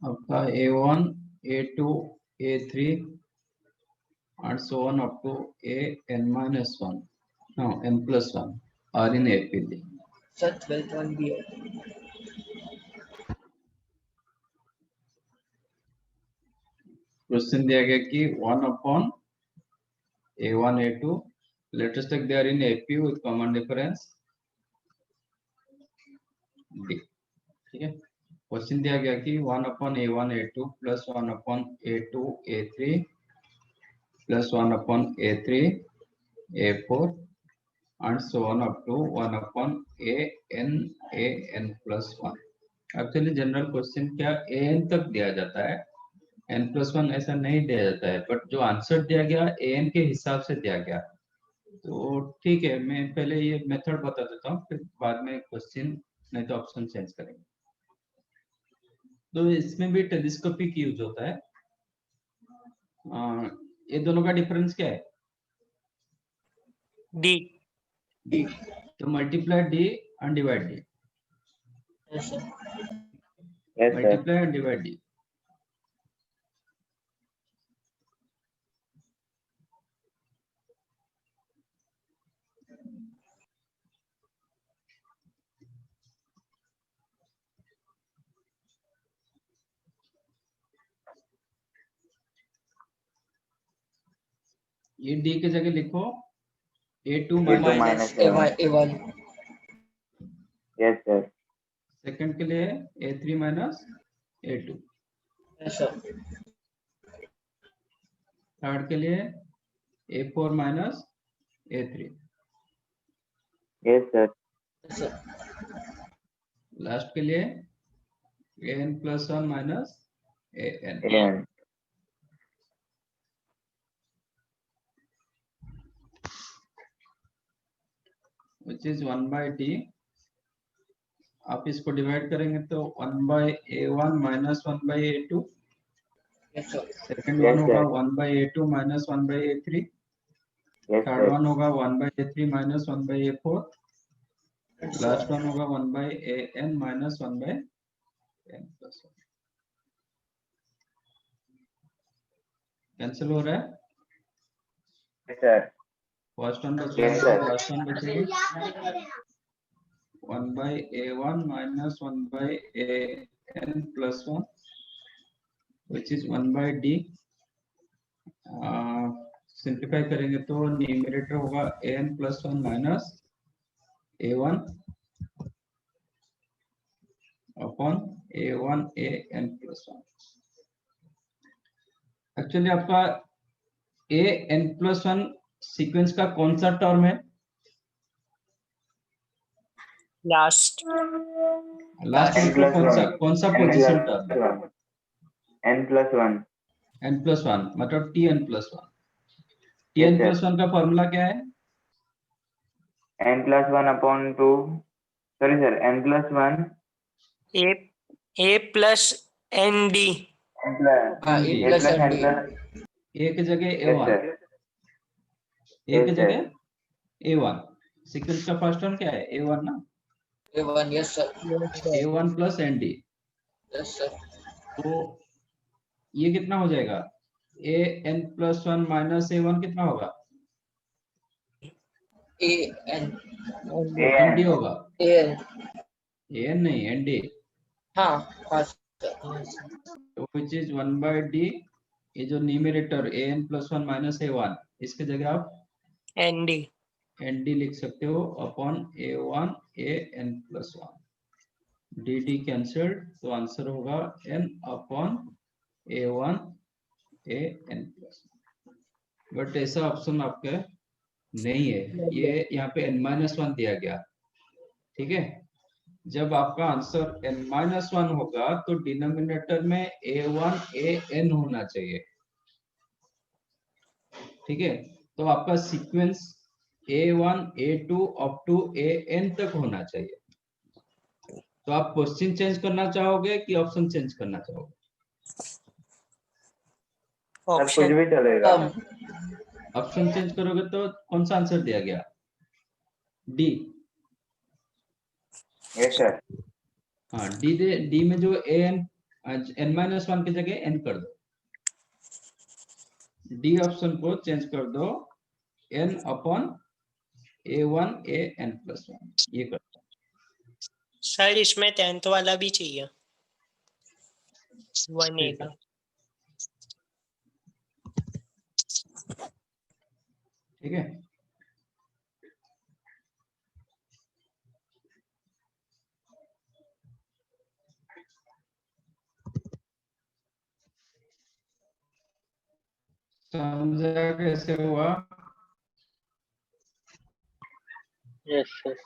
आपका A1, A2, A3 and so on up to AN-1, no, N+1 are in APD. Sir 12th one भी है। Question दिया गया कि 1/A1, A2, let us take they are in AP with common difference D. ठीक है, question दिया गया कि 1/A1, A2 plus 1/A2, A3 plus 1/A3, A4 and so on up to 1/AN+1. Actually general question क्या AN तक दिया जाता है, N+1 ऐसा नहीं दिया जाता है, बट जो आंसर दिया गया AN के हिसाब से दिया गया। तो ठीक है, मैं पहले ये मेथड बता देता हूँ, फिर बाद में क्वेश्चन नहीं तो ऑप्शन चेंज करेंगे। तो इसमें भी टेलीस्कोपिक यूज होता है। ये दोनों का डिफरेंस क्या है? D. डी। तो multiply D and divide D, yes sir. Yes, sir. Multiply and divide D। ये D की जगह लिखो A2 A2 minus minus A1। Yes, sir. Second के लिए A3 minus A2, yes sir. Third के लिए A4 minus A3, Yes, sir. Yes sir. Last के लिए AN+1 minus AN। And which is 1/D। आप इसको डिवाइड करेंगे तो 1/A1 minus 1/A2, yes sir. Second Yes, one होगा sir. 1/A2 minus 1/A3, yes, third sir. One होगा 1/A3 minus 1/A4, last one होगा 1/AN minus 1/N+1। Cancel हो रहा है, Yes, sir. First one Yes, बचेगा, sir. Last one बचेगा 1/A1 minus 1/AN+1 which is 1/D। Simplify करेंगे तो numerator होगा AN+1 minus A1 upon A1 AN+1। Actually आपका AN+1 सीक्वेंस का कौन सा टर्म है? Last. लास्ट N में plus कौन सा N पोजीशन plus टर्म है? one. N+1. N+1 मतलब TN+1। Yes, sir. TN+1 का फॉर्मूला क्या है? N+1 upon 2. Sorry, sir. N+1. A plus ND. हाँ, ND। A plus N+. ND। एक जगह Yes, A1, sir. एक Yes, जगह sir. A1। सीक्वेंस का फर्स्ट टर्म क्या है? A1 ना, A1 yes sir. Yes, sir. A1 plus ND। Yes sir. तो ये कितना हो जाएगा? AN+1 माइनस A1 कितना होगा? AN। ND होगा, AN। AN नहीं, ND। हाँ हाँ सर। तो which is 1/D। ये जो न्यूमरेटर AN+1 माइनस A1, इसके जगह आप ND. ND लिख सकते हो upon A1 AN+1। DD cancelled, तो आंसर होगा N upon A1 AN+1। But ऐसा ऑप्शन आपका नहीं है, ये यहाँ पे N-1 दिया गया। ठीक है, जब आपका आंसर N-1 होगा तो डिनोमिनेटर में A1 AN होना चाहिए। ठीक है, तो आपका sequence A1 A2 up to AN तक होना चाहिए। तो आप क्वेश्चन चेंज करना चाहोगे कि ऑप्शन चेंज करना चाहोगे? सर कुछ Option. भी चलेगा. ऑप्शन चेंज करोगे तो कौन सा आंसर दिया गया? डी। Yes, sir. हाँ, डी में जो AN आज n-1 की जगह n कर दो, डी ऑप्शन को चेंज कर दो n upon a1 a n+1, ये कर दो। सर इसमें 10th वाला भी चाहिए 1a का। ठीक है, समझा कैसे हुआ? Yes sir.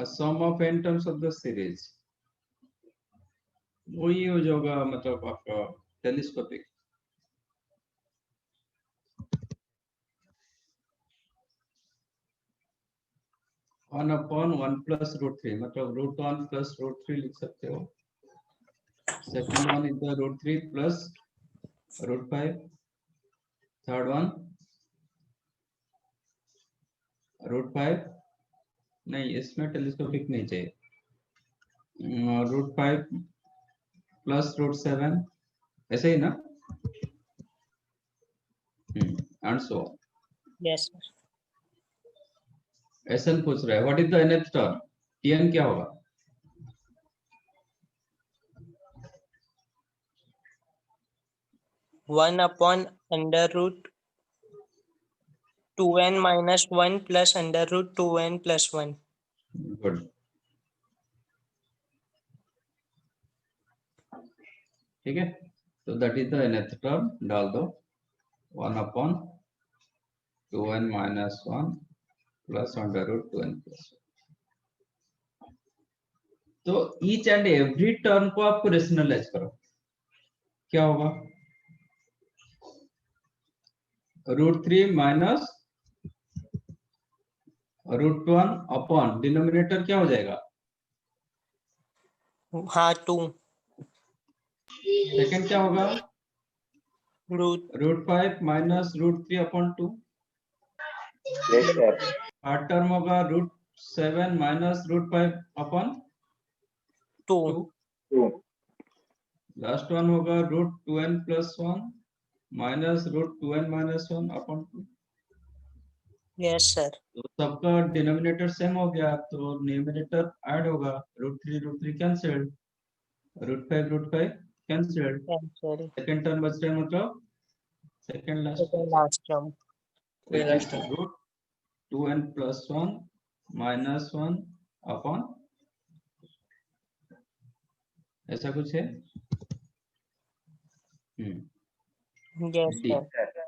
Sum of n terms of the series, वही हो जाएगा, मतलब आपका टेलीस्कोपिक। वन अपॉन 1+√3, मतलब √1 + √3 लिख सकते हो। Second one is the √3 + √5, third one √5, नहीं इसमें टेलीस्कोपिक नहीं चाहिए, √5 + √7, ऐसे ही ना, and so yes sir. Sn पूछ रहा है what is the nth term, tn क्या होगा? One upon √2n - 1 plus √2n + 1। Good, ठीक है, तो that is the nth term, डाल दो 1 अपॉन 2n - 1 प्लस √2n + 1। तो ईच एंड एवरी टर्म को आपको रेशनलाइज करो, क्या होगा? √3 माइनस √1 अपॉन डिनोमिनेटर क्या हो जाएगा? हाँ 2 सेकंड क्या होगा? Root √5 minus √3 upon 2। Yes, sir. Third term होगा √7 माइनस √5 अपॉन 2 2। 2. लास्ट वन होगा √2n + 1 minus √2n - 1 upon 2। Yes sir. तो सबका डिनोमिनेटर सेम हो गया, तो न्यूमरेटर ऐड होगा, √3 cancelled, √5 cancelled, cancel. Second term बच रहा है, मतलब second last last term Very last term. √2n + 1 minus 1 upon, ऐसा कुछ है। Yes D, sir.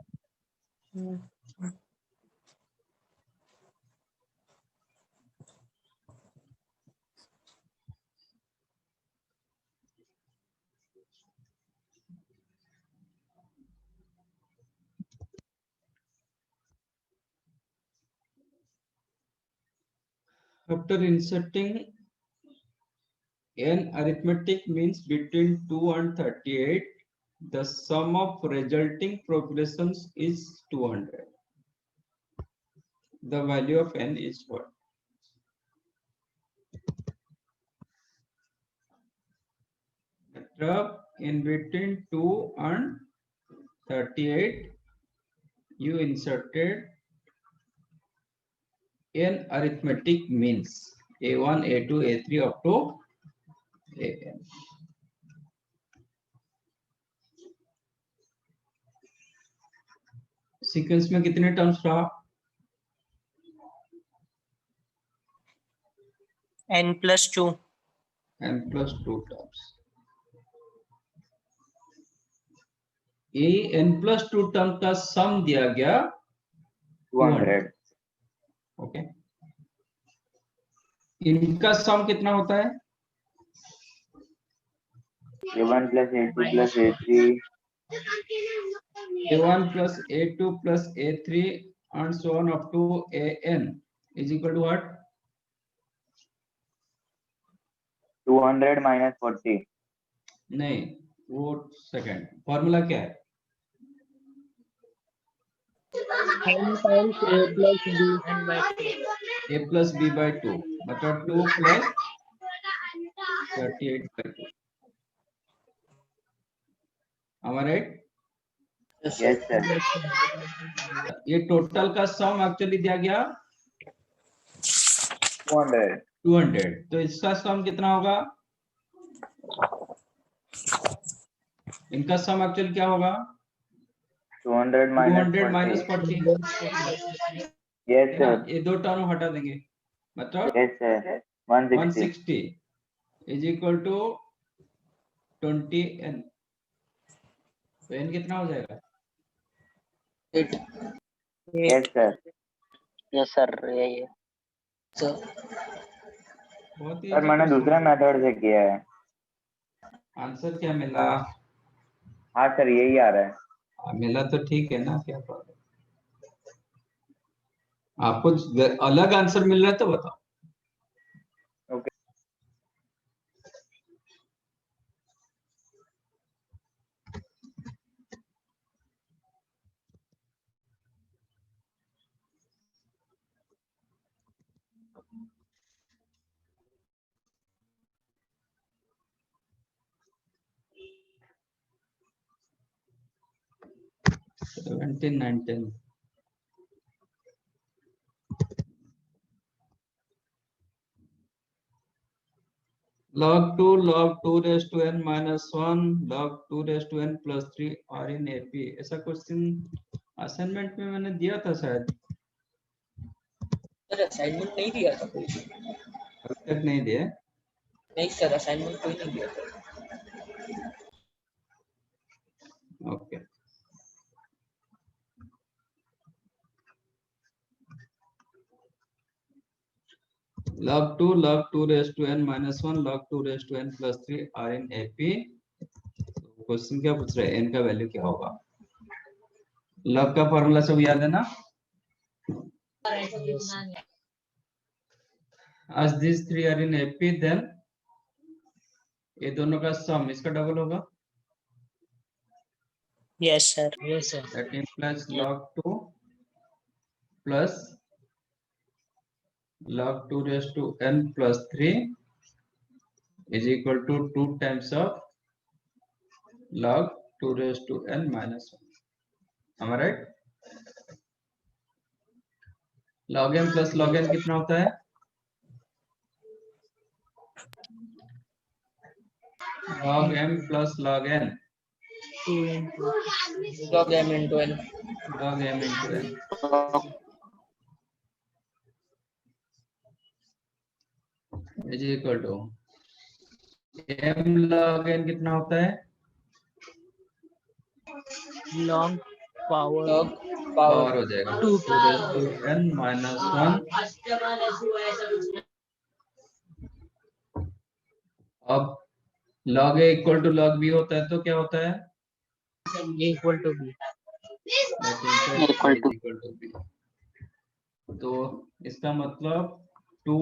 after inserting n arithmetic means between 2 and 38, the sum of resulting populations is 200. The value of n is what? In between 2 and 38, you inserted n arithmetic means a1, a2, a3 up to an. Sequence में कितने terms रहा? n+2 n+2 terms. ये n+2 term का सम दिया गया 200. Okay, इनका सम कितना होता है? A1 plus A2 plus A3 A1 plus A2 plus A3 and so on up to AN is equal to what? 200 minus 40. नहीं, वो सेकंड फॉर्मूला क्या है? n times a plus b n by 2 A plus B by 2 मतलब 2 plus 38 by 2। Am I right? Yes, Yes, sir. sir. ये total का सम actually दिया गया 200. 200, तो इसका सम कितना होगा? इनका सम एक्चुअली क्या होगा? 200 minus 200 40. minus 40। Yes, sir. ये दो टर्म हटा देंगे मतलब Yes, sir. 160. 160 is equal to 20n। तो n कितना हो जाएगा? 8. Yes, sir. yes sir यही है Sir. बहुत ही सर मैंने दूसरा मेथड से किया है। आंसर क्या मिला? हाँ सर यही आ रहा है। मिला तो ठीक है ना, क्या प्रॉब्लम? आपको अलग आंसर मिल रहा है तो बताओ। Okay. Seventeen 19 log 2 raised to n minus 1 log 2 raised to n plus 3 are in AP। ऐसा क्वेश्चन असाइनमेंट में मैंने दिया था शायद, सर असाइनमेंट नहीं दिया था कोई। अभी तक नहीं दिया। नहीं सर असाइनमेंट कोई नहीं दिया था। Okay, log 2 raised to n minus 1 log 2 raised to n plus 3 are in AP। Question क्या पूछ रहे हैं? n का वैल्यू क्या होगा? log का फॉर्मूला सब याद है ना? as these three are in AP then ये दोनों का सम इसका डबल होगा। yes sir that implies log 2 plus log 2 raised to n plus 3 is equal to 2 times of log 2 raised to n minus 1। am I right? log m plus log n कितना होता है? log m plus log n log m into n log m into n is equal to m log n कितना होता है? log power log power power हो जाएगा 2 raised to n minus 1। अब log a equal to log b होता है तो क्या होता है? equal to b equal to b। तो इसका मतलब 2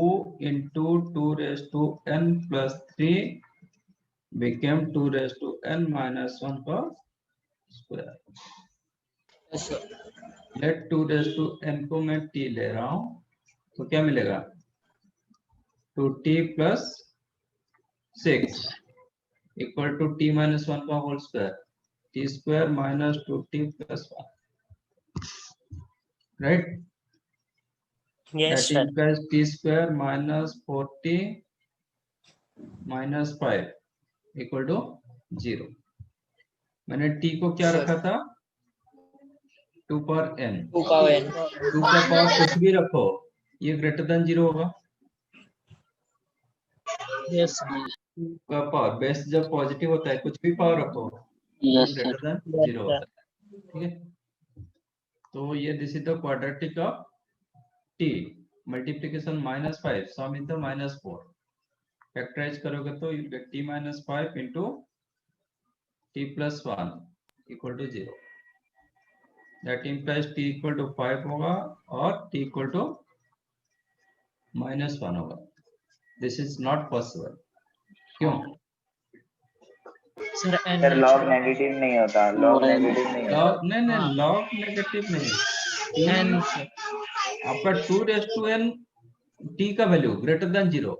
into 2 raised to n plus 3 became 2 raised to n minus 1 का square. yes sir let 2 raised to n को मैं t ले रहा हूं तो क्या मिलेगा? 2t plus 6 equal to t minus 1 का whole square, t square minus 2t plus 1, right? yes that sir implies t square minus 4t minus 5 equal to 0। मैंने t को क्या Sir. रखा था? 2 पर n। 2 power n 2 का पावर कुछ भी रखो, ये ग्रेटर देन 0 होगा। Yes. का पावर, बेस जब पॉजिटिव होता है कुछ भी पावर रखो Yes, sir. Greater than Yes, 0 sir. होता है, ठीक है। तो ये this is the quadratic of t, multiplication -5 sum in the -4, factorise करोगे तो you get t -5 into t + 1 equal to 0, that implies t equal to 5 होगा और t equal to -1 होगा। दिस इज नॉट पॉसिबल, क्यों? Sir, n sir log natural. Negative नहीं होता, log Well, negative नहीं होता। लॉग नहीं हाँ। लॉग नेगेटिव नहीं, n t sir. आपका 2n t का value greater than 0,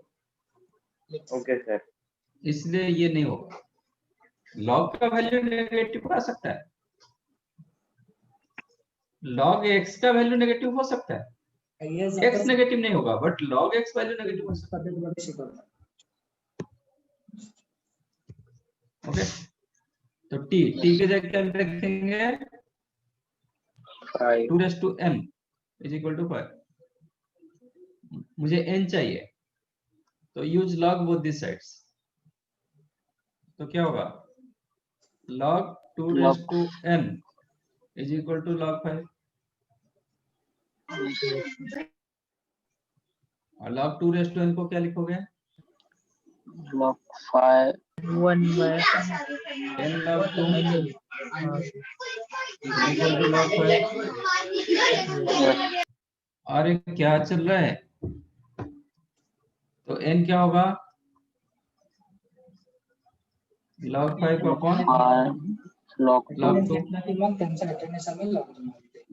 okay sir. इसलिए ये नहीं होगा। लॉग का वैल्यू नेगेटिव आ सकता है, लॉग x का वैल्यू नेगेटिव हो सकता है, x नेगेटिव नहीं होगा but log x value negative हो सकता है। ओके, तो t की जगह क्या रखेंगे, 5. 2n = 5, मुझे n चाहिए तो use log both this sides, तो क्या होगा, log 2n = log 5, और log 2n को क्या लिखोगे, Log 5. 1 by n log 2 = log 5। Yes. अरे क्या चल रहा है, तो n क्या होगा, log 5 upon 5. Log 2. log 2,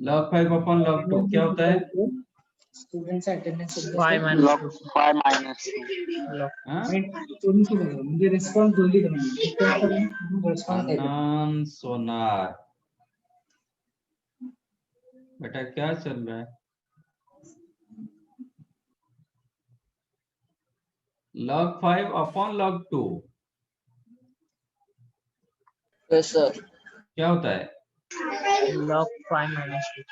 log 5 upon log 2 क्या होता है, 5 minus Log 2. 5 minus 2. हाँ? रिस्पॉन्स जल्दी करेंगे। अनन सोनार, बेटा क्या चल रहा है, log 5 upon log 2 Yes, sir. क्या होता है, Log 5 minus 2.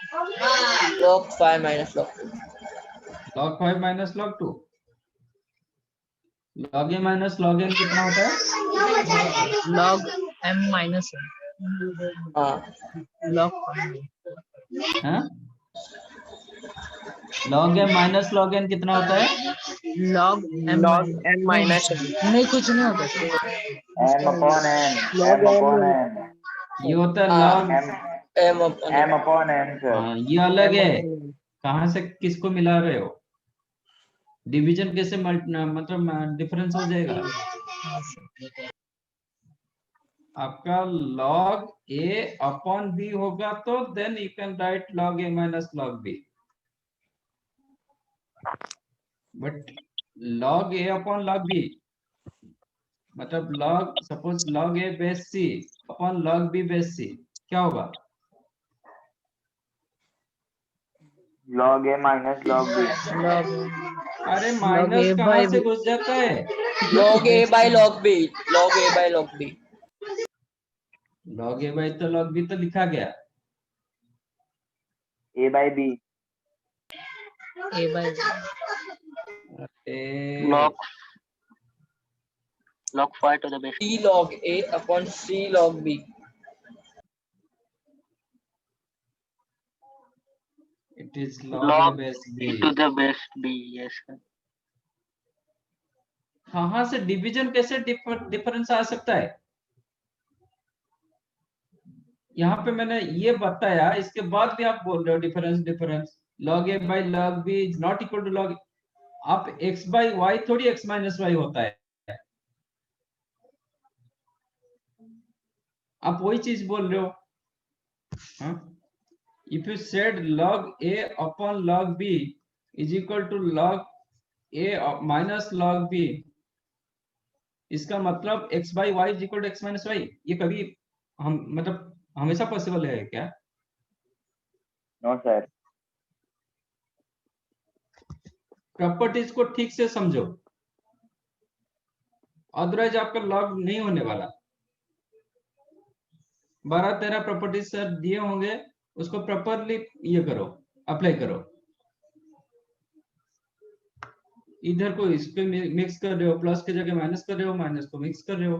Log 5 minus log 2. log 5 minus log 2, log a minus log n कितना होता है, Log m minus n. हाँ, Log 5. हाँ? log a minus log n कितना होता है, Log m minus n. नहीं कुछ नहीं होता sir. m अपॉन n, ये होता है हाँ। log, m upon m upon n sir. हाँ, ये अलग है, कहाँ से किसको मिला रहे हो, डिवीजन कैसे मतलब डिफरेंस हो जाएगा, आपका log a अपॉन b होगा तो then you can write log a minus log b, but log a upon log b मतलब log, suppose log a base c upon log b base c क्या होगा, log a minus log b। Log अरे log minus a कहाँ by से घुस जाता है, log a by log b. Log a by log b. log a by तो log b तो लिखा गया, a by b। a by Log 5 to the base. c log a upon c log b. It is log a Log base b। to the base b. Yes, sir. कहाँ से division कैसे difference आ सकता है, यहाँ पे मैंने ये बताया, इसके बाद भी आप बोल रहे हो difference, log a by log b is not equal to log, आप x बाई y थोड़ी x माइनस y होता है, आप वही चीज बोल रहे हो। If you said log a upon log b is equal to log a minus log b, इसका मतलब x by y is equal to x minus y, ये कभी हम मतलब हमेशा पॉसिबल है क्या, नो सर। प्रॉपर्टीज को ठीक से समझो, अदरवाइज आपका लॉग नहीं होने वाला। 12-13 प्रॉपर्टीज सर दिए होंगे, उसको प्रॉपरली ये करो, अप्लाई करो। इधर को इस पे मिक्स कर रहे हो, प्लस की जगह माइनस कर रहे हो, माइनस को मिक्स कर रहे हो,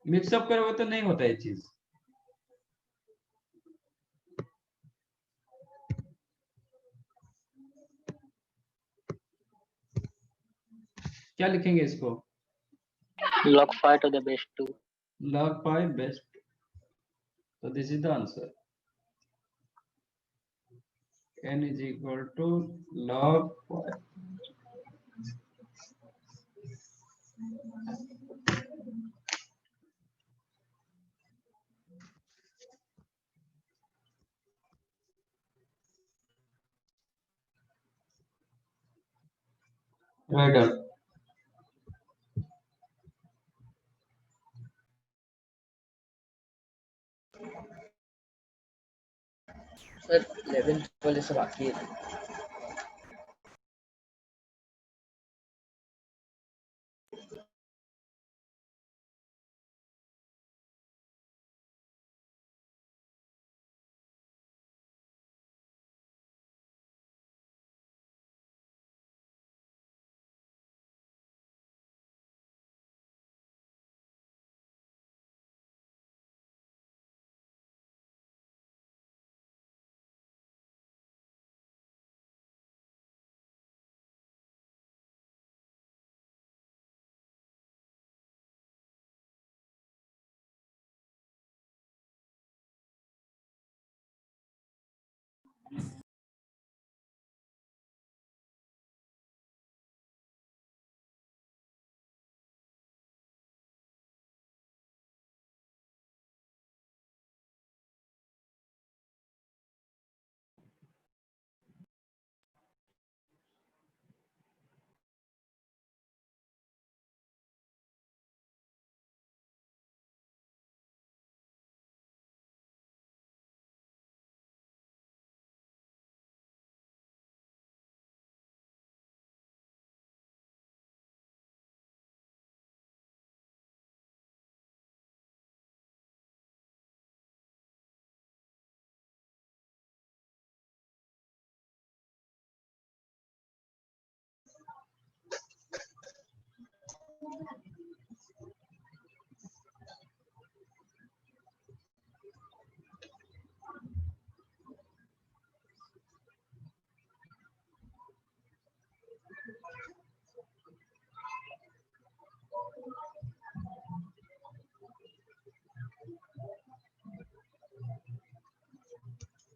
मिक्सअप करोगे तो नहीं होता ये चीज। क्या लिखेंगे इसको? log 5 to the base 2. log 5 best, so this is the answer. N is equal to log 5. Right on. Sir 11th वाले से बाकी है।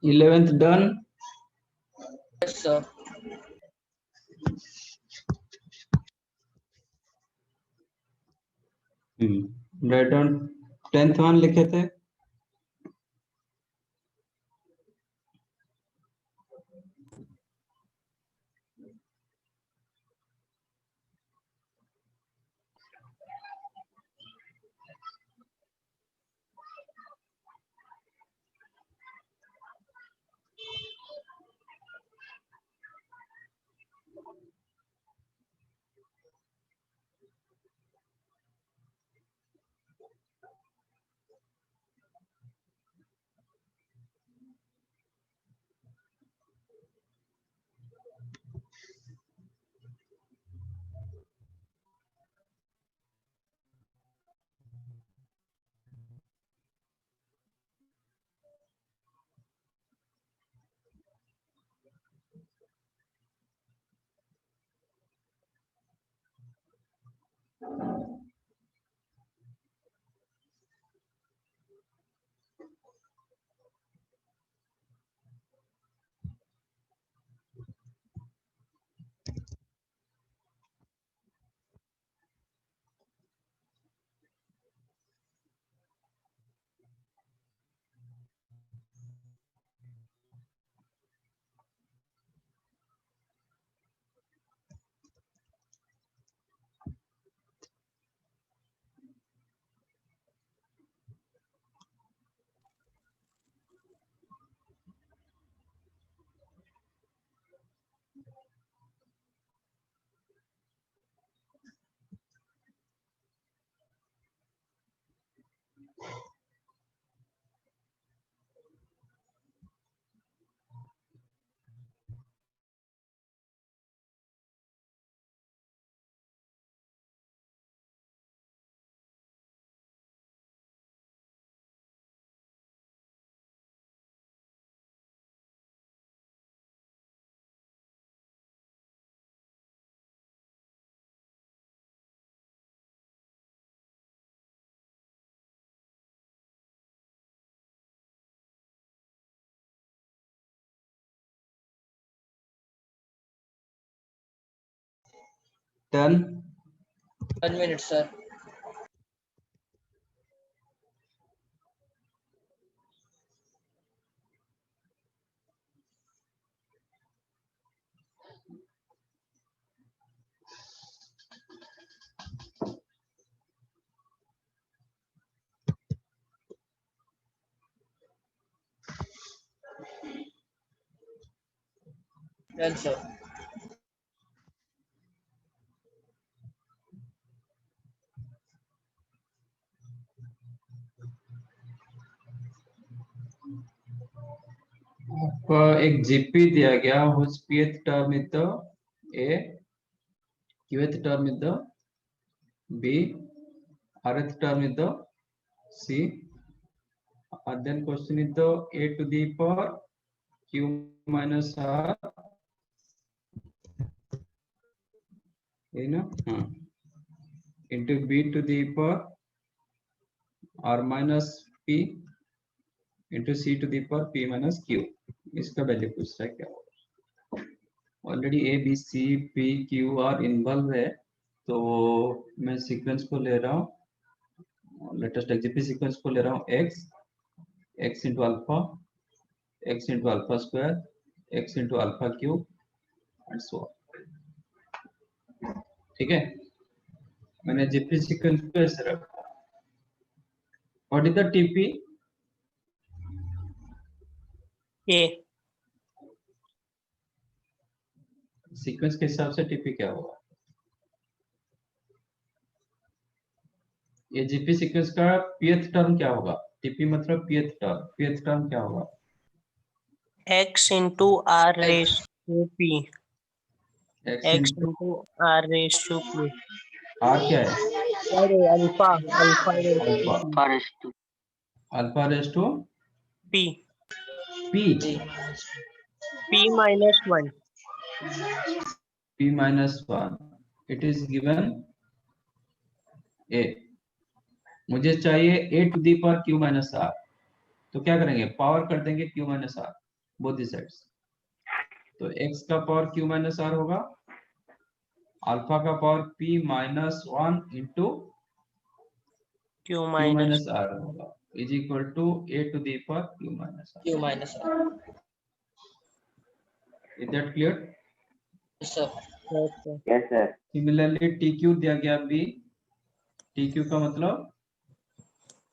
Eleventh done. Yes, sir. Right on. 10th one लिखे थे। Done. 1 minute, sir. Done, sir. एक GP दिया गया whose pth term is the A, qth term is the B, rth term is the C, and then question is the A to the power q minus r, you know, into B to the power r minus P into C to the power P minus Q. इसका value पूछ रहा है क्या होगा। Already A B C P Q R involve है, तो मैं sequence को ले रहा हूँ, लेटेस्ट एक्जीपी सीक्वेंस को ले रहा हूँ x into alpha, x into alpha square, x into alpha cube and so on. ठीक है, मैंने जीपी सीक्वेंस को ऐसे रखा। What is the TP? A. Sequence के हिसाब से टीपी क्या होगा? ये जीपी सीक्वेंस का पीएथ टर्म क्या होगा? टीपी मतलब पीएथ टर्म क्या होगा? X into R raised to P. X into R raised to P. R क्या है? अरे alpha raised to alpha, P. Forest to alpha raise to P. P, P minus 1. P minus 1, it is given A। मुझे चाहिए A to the power Q minus R, तो क्या करेंगे? Power कर देंगे Q minus R both the sides. तो X का power Q minus R होगा, अल्फा का power P minus 1 into Q Q minus minus R होगा, is equal to A to the power Q minus R। Q minus R. Is that clear? Yes, sir. Yes, sir. Yes, sir. Similarly TQ दिया गया B, TQ का मतलब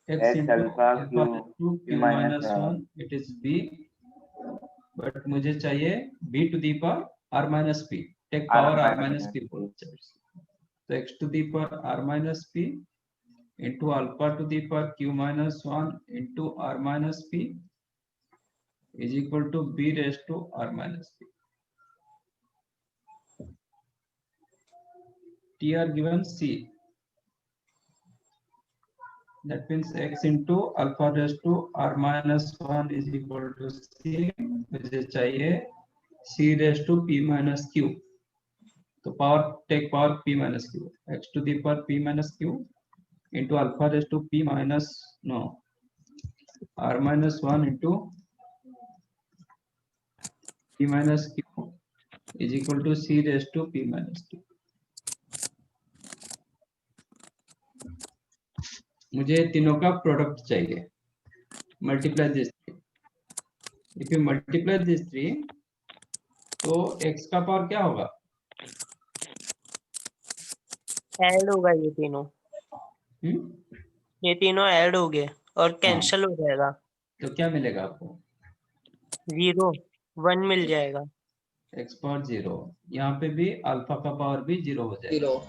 X X into alpha alpha Q to Q minus 1, it is B, but मुझे चाहिए B to the power R minus P, take power R minus P both sides, so X to the power R minus P into alpha to the power Q minus 1 into R minus P is equal to B raised to R minus P. T are given C, that means X into alpha raised to R minus 1 is equal to C, मुझे चाहिए C raised to P minus Q, तो power take power P minus Q, X to the power P minus Q into alpha raised to P minus R minus 1 into P minus Q is equal to C raised to P minus Q। मुझे तीनों का product चाहिए, multiply this three. If you multiply this three तो x का power क्या होगा? Add होगा ये तीनों, ये तीनों ऐड हो गए और कैंसिल हो जाएगा, तो क्या मिलेगा आपको? 0 1 मिल जाएगा। x पावर 0, यहाँ पे भी अल्फा का पावर भी 0 हो जाएगा, 0.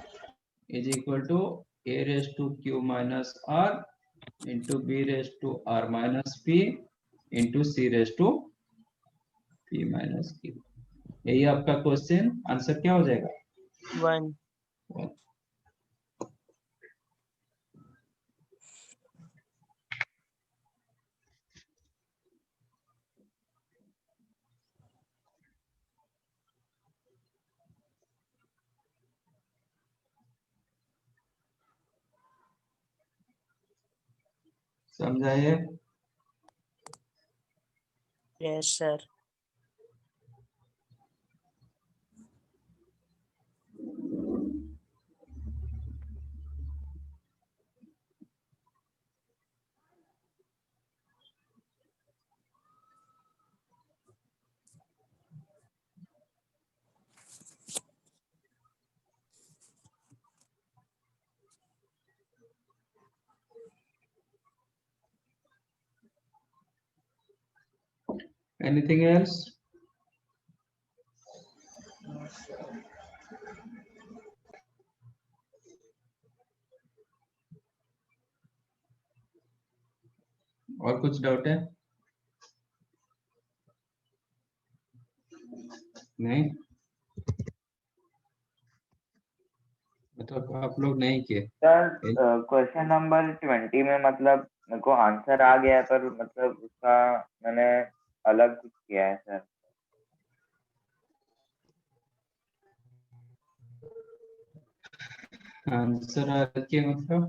Is equal to a raise to q minus r into b raise to r minus p into c raise to p minus q। यही आपका क्वेश्चन आंसर क्या हो जाएगा? 1। समझाइए। Yes sir. Anything else? और कुछ डाउट है? नहीं, मतलब आप लोग नहीं किए। सर क्वेश्चन नंबर 20 में मतलब मेरे को आंसर आ गया है, पर मतलब उसका मैंने अलग कुछ किया है सर। आंसर आ रखिए, मतलब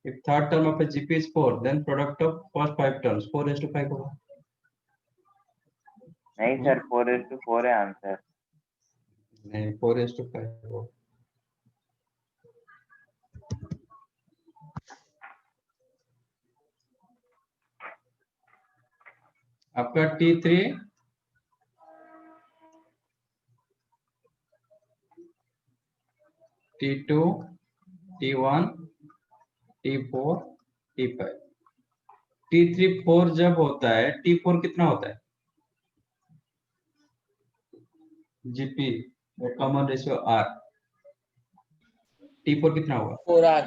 if third term of a GP is 4, then product of first 5 terms 4:5 होगा। नहीं सर, 4:4 है आंसर। नहीं, 4:5 होगा। आपका T3 T2 T1 T4 T5। T3 4 जब होता है, T4 कितना होता है? GP common ratio R। T4 कितना होगा? 4R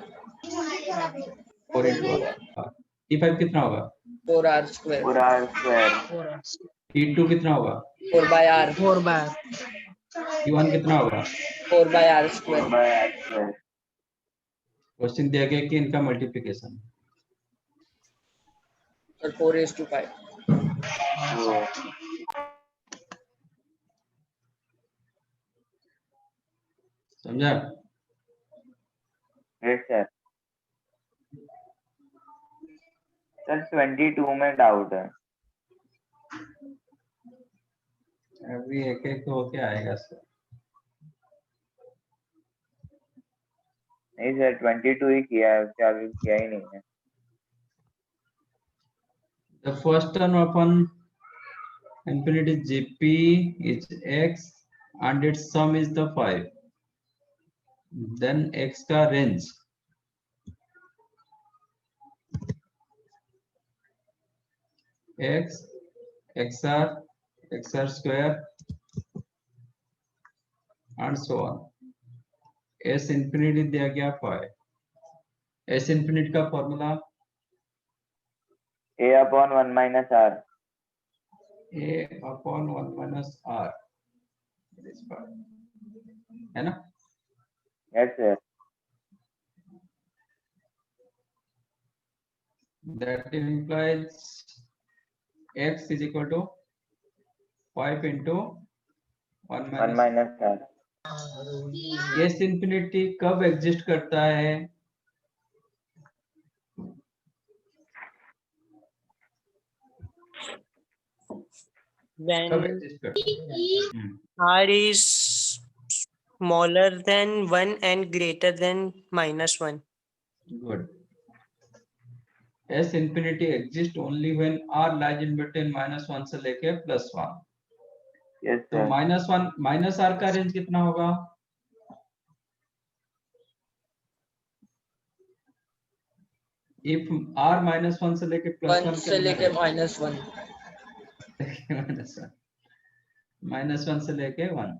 4 into R। T5 कितना होगा? 4R square 4R²। T2 कितना होगा? 4/R T1 कितना होगा? 4/R square 4/R²। क्वेश्चन दिया गया कि इनका मल्टीप्लिकेशन। और 4:5 समझा? Yes sir. सर 22 में डाउट है। अभी एक एक होके आएगा सर। नहीं सर, 22 ही किया है, उसके आगे किया ही नहीं है। The first term upon infinity GP is x and its sum is the 5. Then x का range x xr xr square and so on। s infinity दिया गया 5। s infinity का formula a/1 - r। a/1 - r is 5, है ना? Yes sir. That implies x is equal to 5 into 1 1 minus - r। s infinity कब exist करता है? कब When exist करता है? R is smaller than 1 and greater than -1. Good. s infinity exists only when r lies in between -1 से लेके +1। Yes तो sir. -1 r का रेंज कितना होगा? if r -1 से लेके 1 +1 से लेके -1 -1 से लेके 1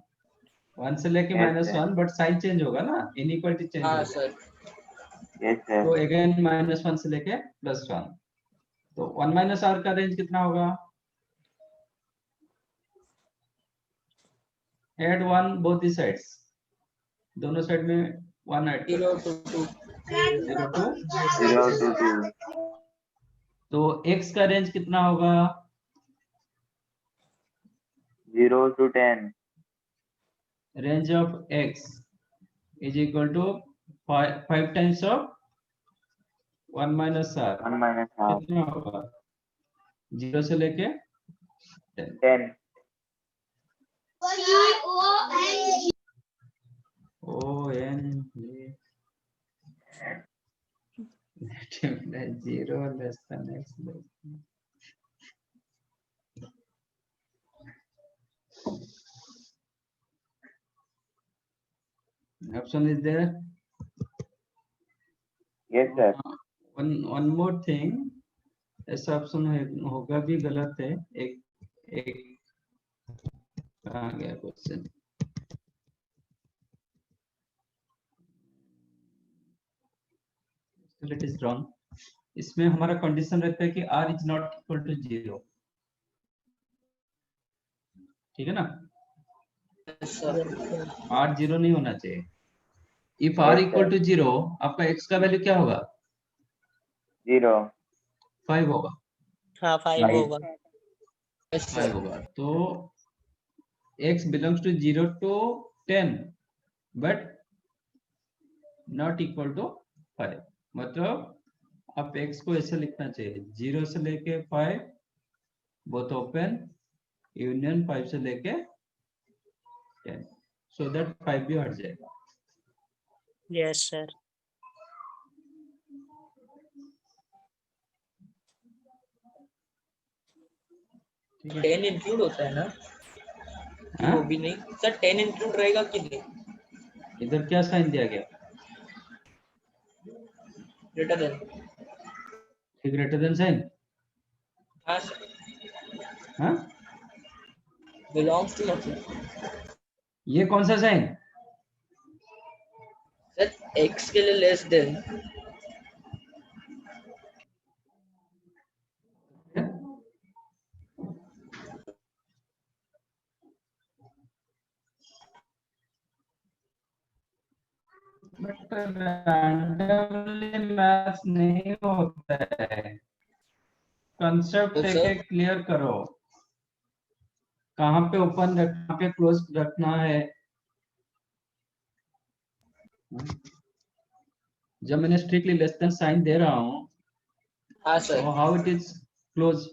1 से लेके Yes, sir. -1, but sign change होगा ना, इनइक्वालिटी चेंज हाँ होगा। Sir yes sir. तो अगेन -1 से लेके +1, तो 1 - r का रेंज कितना होगा? ऐड 1 बोथ दी साइड्स, दोनों साइड में 1 ऐड 0 to 2 0 to 0 to 2। तो x का रेंज कितना होगा? 0 to 10। Range of x is equal to 5 times of 1 - r 1 - r। कितना होगा? 0 से लेके 10। 10। O N G 0 less than x less than. Option is there. Yes sir. One more thing, ऐसा option होगा भी गलत है। एक एक कहाँ गया क्वेश्चन, इट इज रॉन्ग। इसमें हमारा कंडीशन रहता है कि r is not equal to 0, ठीक है ना, Yes, sir. r 0 नहीं होना चाहिए। If r Yes, equal sir. To 0, आपका x का वैल्यू क्या होगा? 0. 5 होगा, हाँ 5 Five. होगा। Yes, 5 sir. होगा। तो x belongs to 0 to 10 but not equal to 5। मतलब आप x को ऐसे लिखना चाहिए, 0 से लेके 5 बोथ ओपन यूनियन 5 से लेके 10, सो दैट 5 भी हट जाएगा। Yes sir. ठीक है, 10 इंक्लूड होता है ना? कि हाँ? वो भी नहीं सर, 10 इंक्लूड रहेगा कि नहीं? इधर क्या साइन दिया गया? Greater than. Greater than sign, हाँ सर, हाँ? बिलोंग्स टू मतलब ये कौन सा साइन? सर x के लिए less than. But randomly match नहीं होता है, कंसेप्ट तो सर एक क्लियर करो, कहाँ पे ओपन रखना, कहाँ पे क्लोज रखना है। जब मैंने स्ट्रिक्टली लेस देन साइन दे रहा हूँ, हाँ तो sir, how it is close?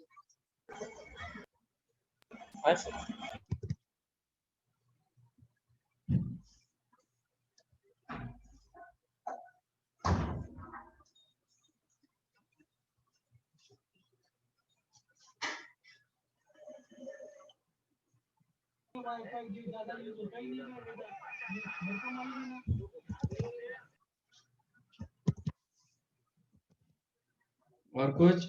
हाँ सर। और कुछ?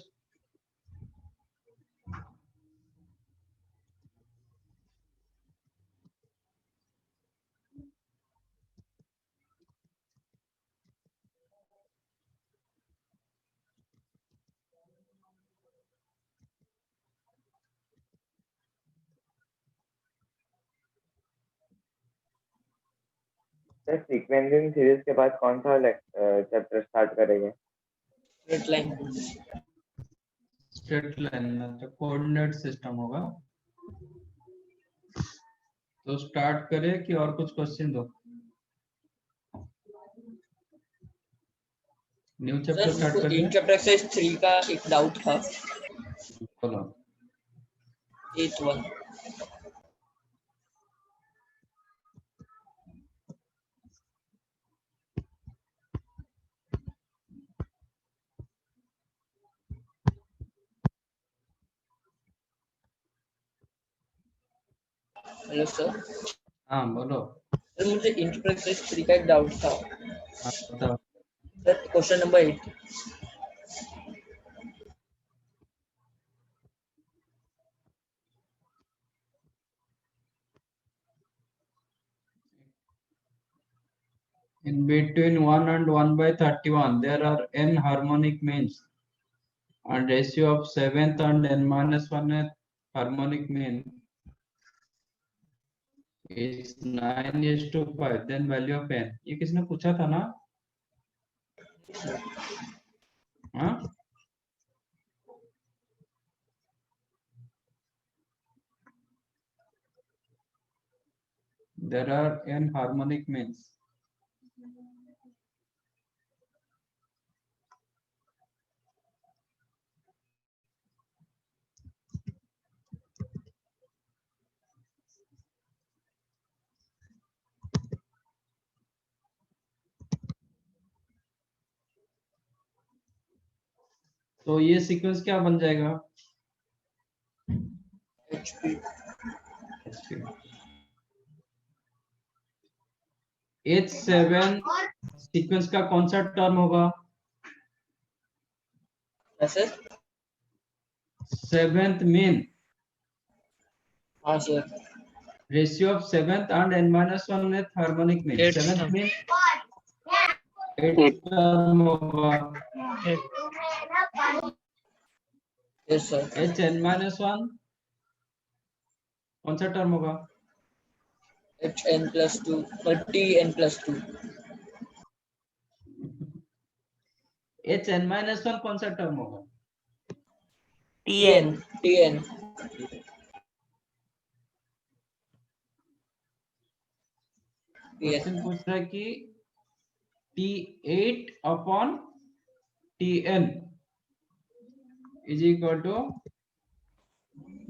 सर सीक्वेंसिंग सीरीज के बाद कौन सा चैप्टर स्टार्ट करेंगे? Straight line. स्ट्रेट लाइन में तो कोऑर्डिनेट सिस्टम होगा, तो स्टार्ट करें कि और कुछ क्वेश्चन दो? न्यू चैप्टर सर स्टार्ट मुझको इन करें? चैप्टर एक्सरसाइज 3 का एक डाउट था। बोलो। 8th one। Hello sir. हाँ बोलो। सर मुझे इन चैप्टर एक्सरसाइज 3 का एक डाउट था। हाँ बताओ। Sir question number 8। In between 1 and 1/31, there are n harmonic means, and ratio of 7th and n-1 harmonic mean is 9:5. Then value of n. ये किसने पूछा था ना? हाँ? There are n harmonic means. तो ये सीक्वेंस क्या बन जाएगा? HP। H7 सीक्वेंस का कौन सा टर्म होगा? सर 7th मीन हाँ sir. Ratio of seventh and n minus 1 में harmonic mean Eight seventh term. Mean 8 term होगा yes sir. h n minus 1 कौन सा टर्म होगा H N plus 2 T N plus 2। h n minus 1 कौन सा term होगा TN. T N. Question पूछ रहा है कि T8 upon Tn is equal to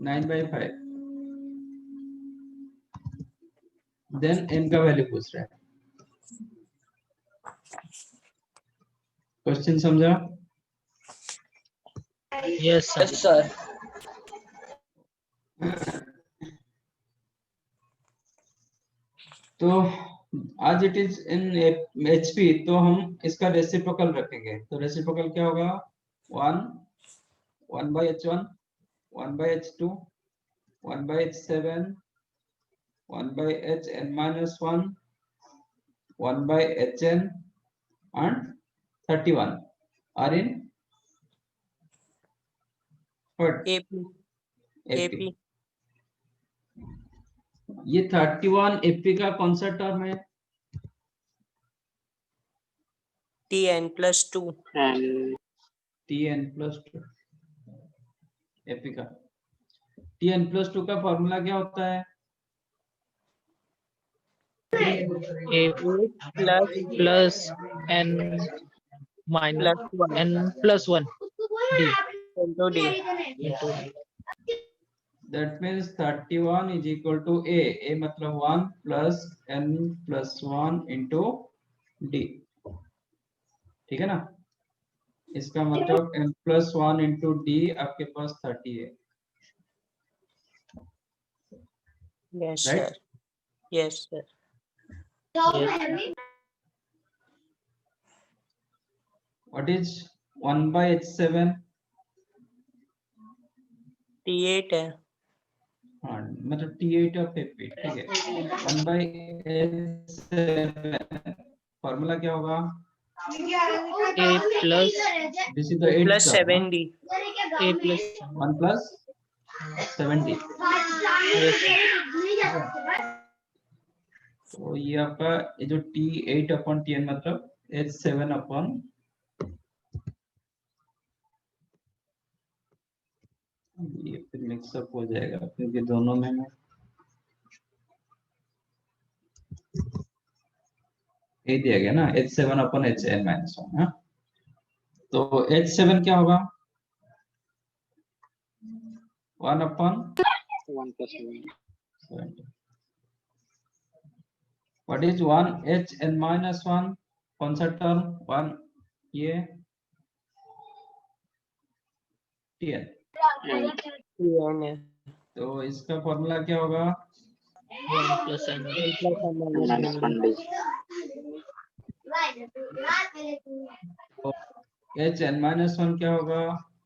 9/5 then n का वैल्यू पूछ रहा है क्वेश्चन समझा Yes, sir. Yes sir. तो आज इट इज इन HP तो हम इसका रेसिप्रोकल रखेंगे तो रेसिप्रोकल क्या होगा 1 by h1 1 by h2 1 by h7 1 by hn minus 1 1 by hn and 31 are in what AP. AP AP. ये 31 AP का कौन सा टर्म है TN plus 2. And Tn plus 2 AP का Tn plus 2 का फॉर्मूला क्या होता है A Plus plus n minus plus 1 n plus 1 D into D. into D. that means 31 is equal to A मतलब 1 plus n plus 1 into D ठीक है ना इसका मतलब n plus 1 into D आपके पास 30 है Yes, Right? sir. Yes, sir. Yes. what is 1 by h7 T8 है. हाँ मतलब T8 of AP ठीक है 1 by h7 फॉर्मूला क्या होगा A plus this is the 8th Plus term 7D. A plus 1 plus 70 तो ये आपका ये जो T8 upon Tn मतलब H7 upon ये फिर मिक्सअप हो जाएगा क्योंकि दोनों में ये दिया गया ना H7 upon Hn minus 1 हाँ तो H7 क्या होगा 1 upon 1 plus 7. 70 what is 1 Hn minus 1 कौन सा टर्म 1 ये Tn And TN है. तो इसका फॉर्मूला क्या होगा 1 plus n. N plus N minus minus 1D. 1 D. तो Hn minus 1 क्या होगा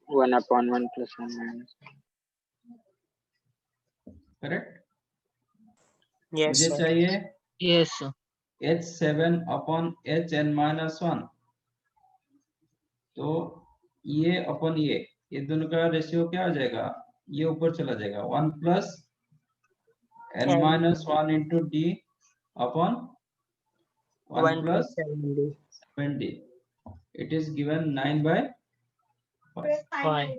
1 upon 1 plus 1 minus 1. Correct Yes, मुझे sir. चाहिए Yes, sir. H7 upon Hn minus 1 तो ये अपन ये दोनों का रेशियो क्या हो जाएगा ये ऊपर चला जाएगा 1 plus n N minus 1 into D upon 1 1 plus plus 7D. 7D it is given 9 by 5 5.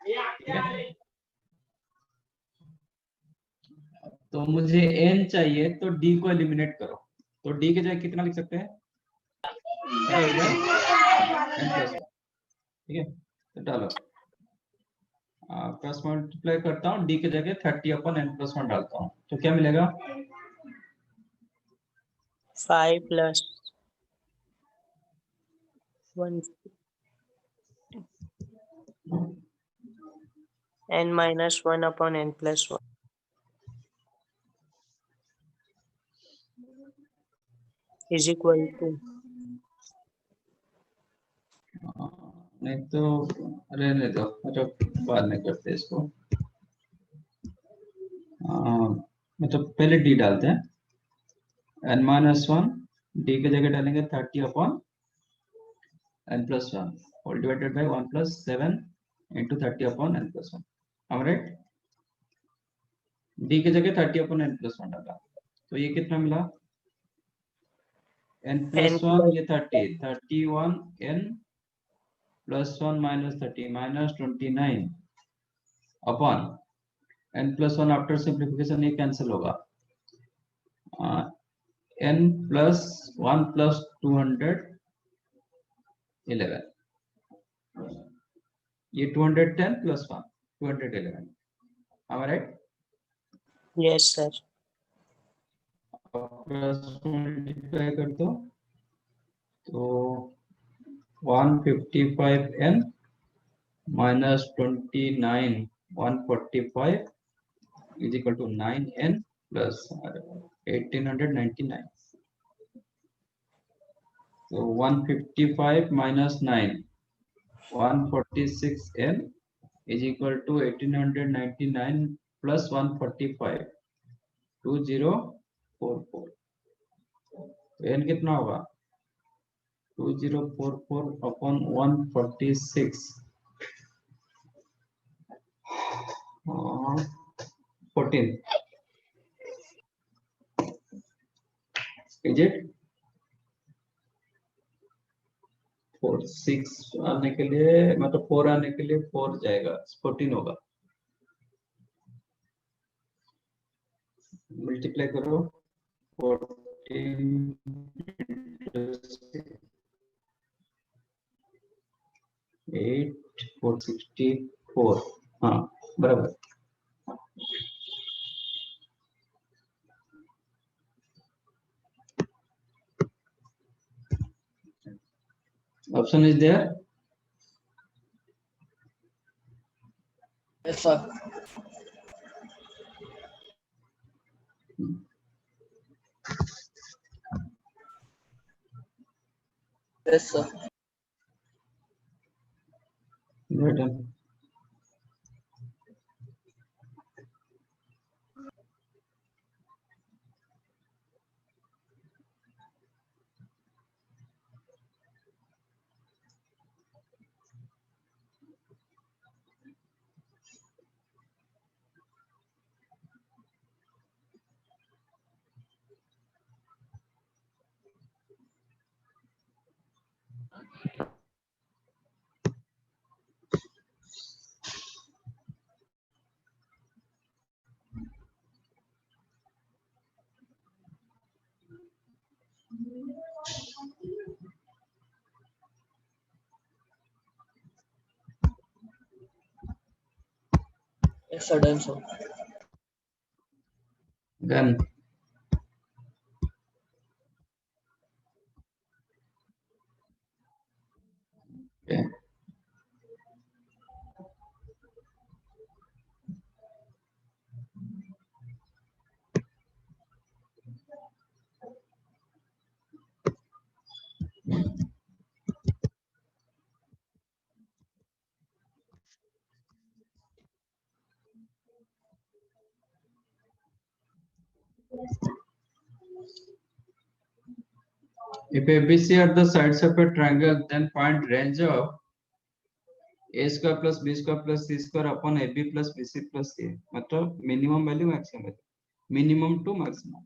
ठीक है तो मुझे n चाहिए तो D को एलिमिनेट करो तो D के जगह कितना लिख सकते हैं 5 by n plus 1 ठीक है तो डालो क्रॉस मल्टीप्लाई करता हूँ D की जगह 30 upon n plus 1 डालता हूँ तो क्या मिलेगा 5 plus 1 n minus 1 upon n plus 1 is equal to नहीं तो रहने दो मतलब बाद में करते हैं इसको मतलब पहले डी डालते हैं, n-1 डी की जगह डालेंगे 30/n+1 whole divided by 1+7 into 30/n+1। Right, d की जगह 30/n+1 डाला, तो ये कितना मिला, n+1 ये 31 n+1 minus 30 minus 29 upon n+1 after simplification ये कैंसिल होगा, n+1 plus 211, ये 210 plus 1 211, right. yes sir, multiply कर दो तो 155n minus 29 145 is equal to 9n plus 1899। so 155 minus 9 146n is equal to 1899 plus 145 2044। तो n कितना होगा 2044 upon 146 14 is it 46 आने के लिए मतलब 4 आने के लिए 4 जाएगा 14 होगा, मल्टीप्लाई करो 14 8 464 हाँ बराबर। Option is there, Yes, sir. Yes, sir. बेटा Yes, sir. Done, sir. Then if ABC are the sides of a triangle then find range of a square plus b square plus c square upon ab plus bc plus a, मतलब minimum value maximum value, minimum to maximum.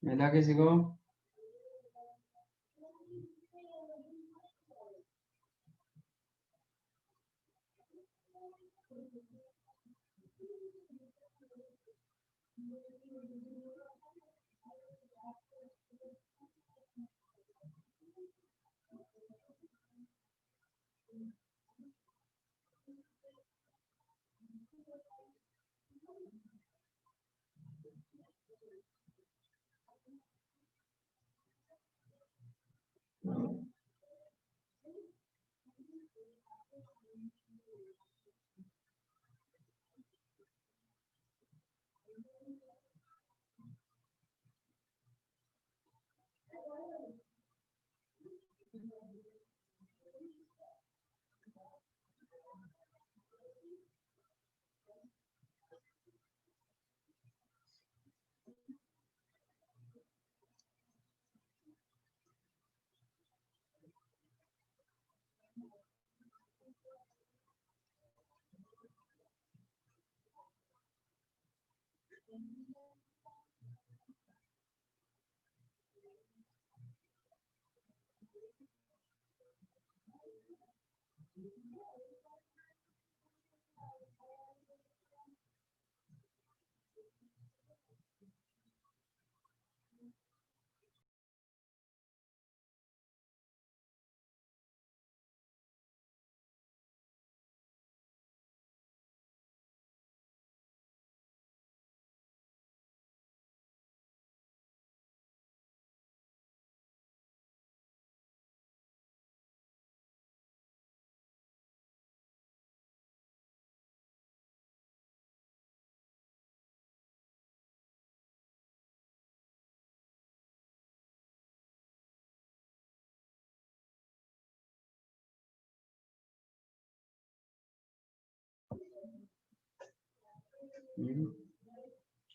मिला किसी को?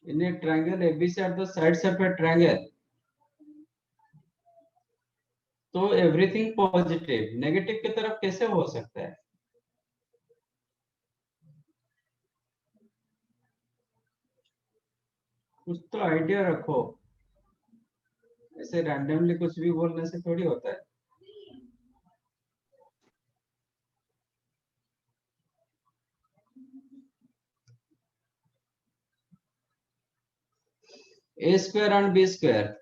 In a triangle ABC are the sides of a triangle. तो everything positive, negative की तरफ कैसे हो सकता है? कुछ तो आइडिया रखो, ऐसे रैंडमली कुछ भी बोलने से थोड़ी होता है। A square and B square.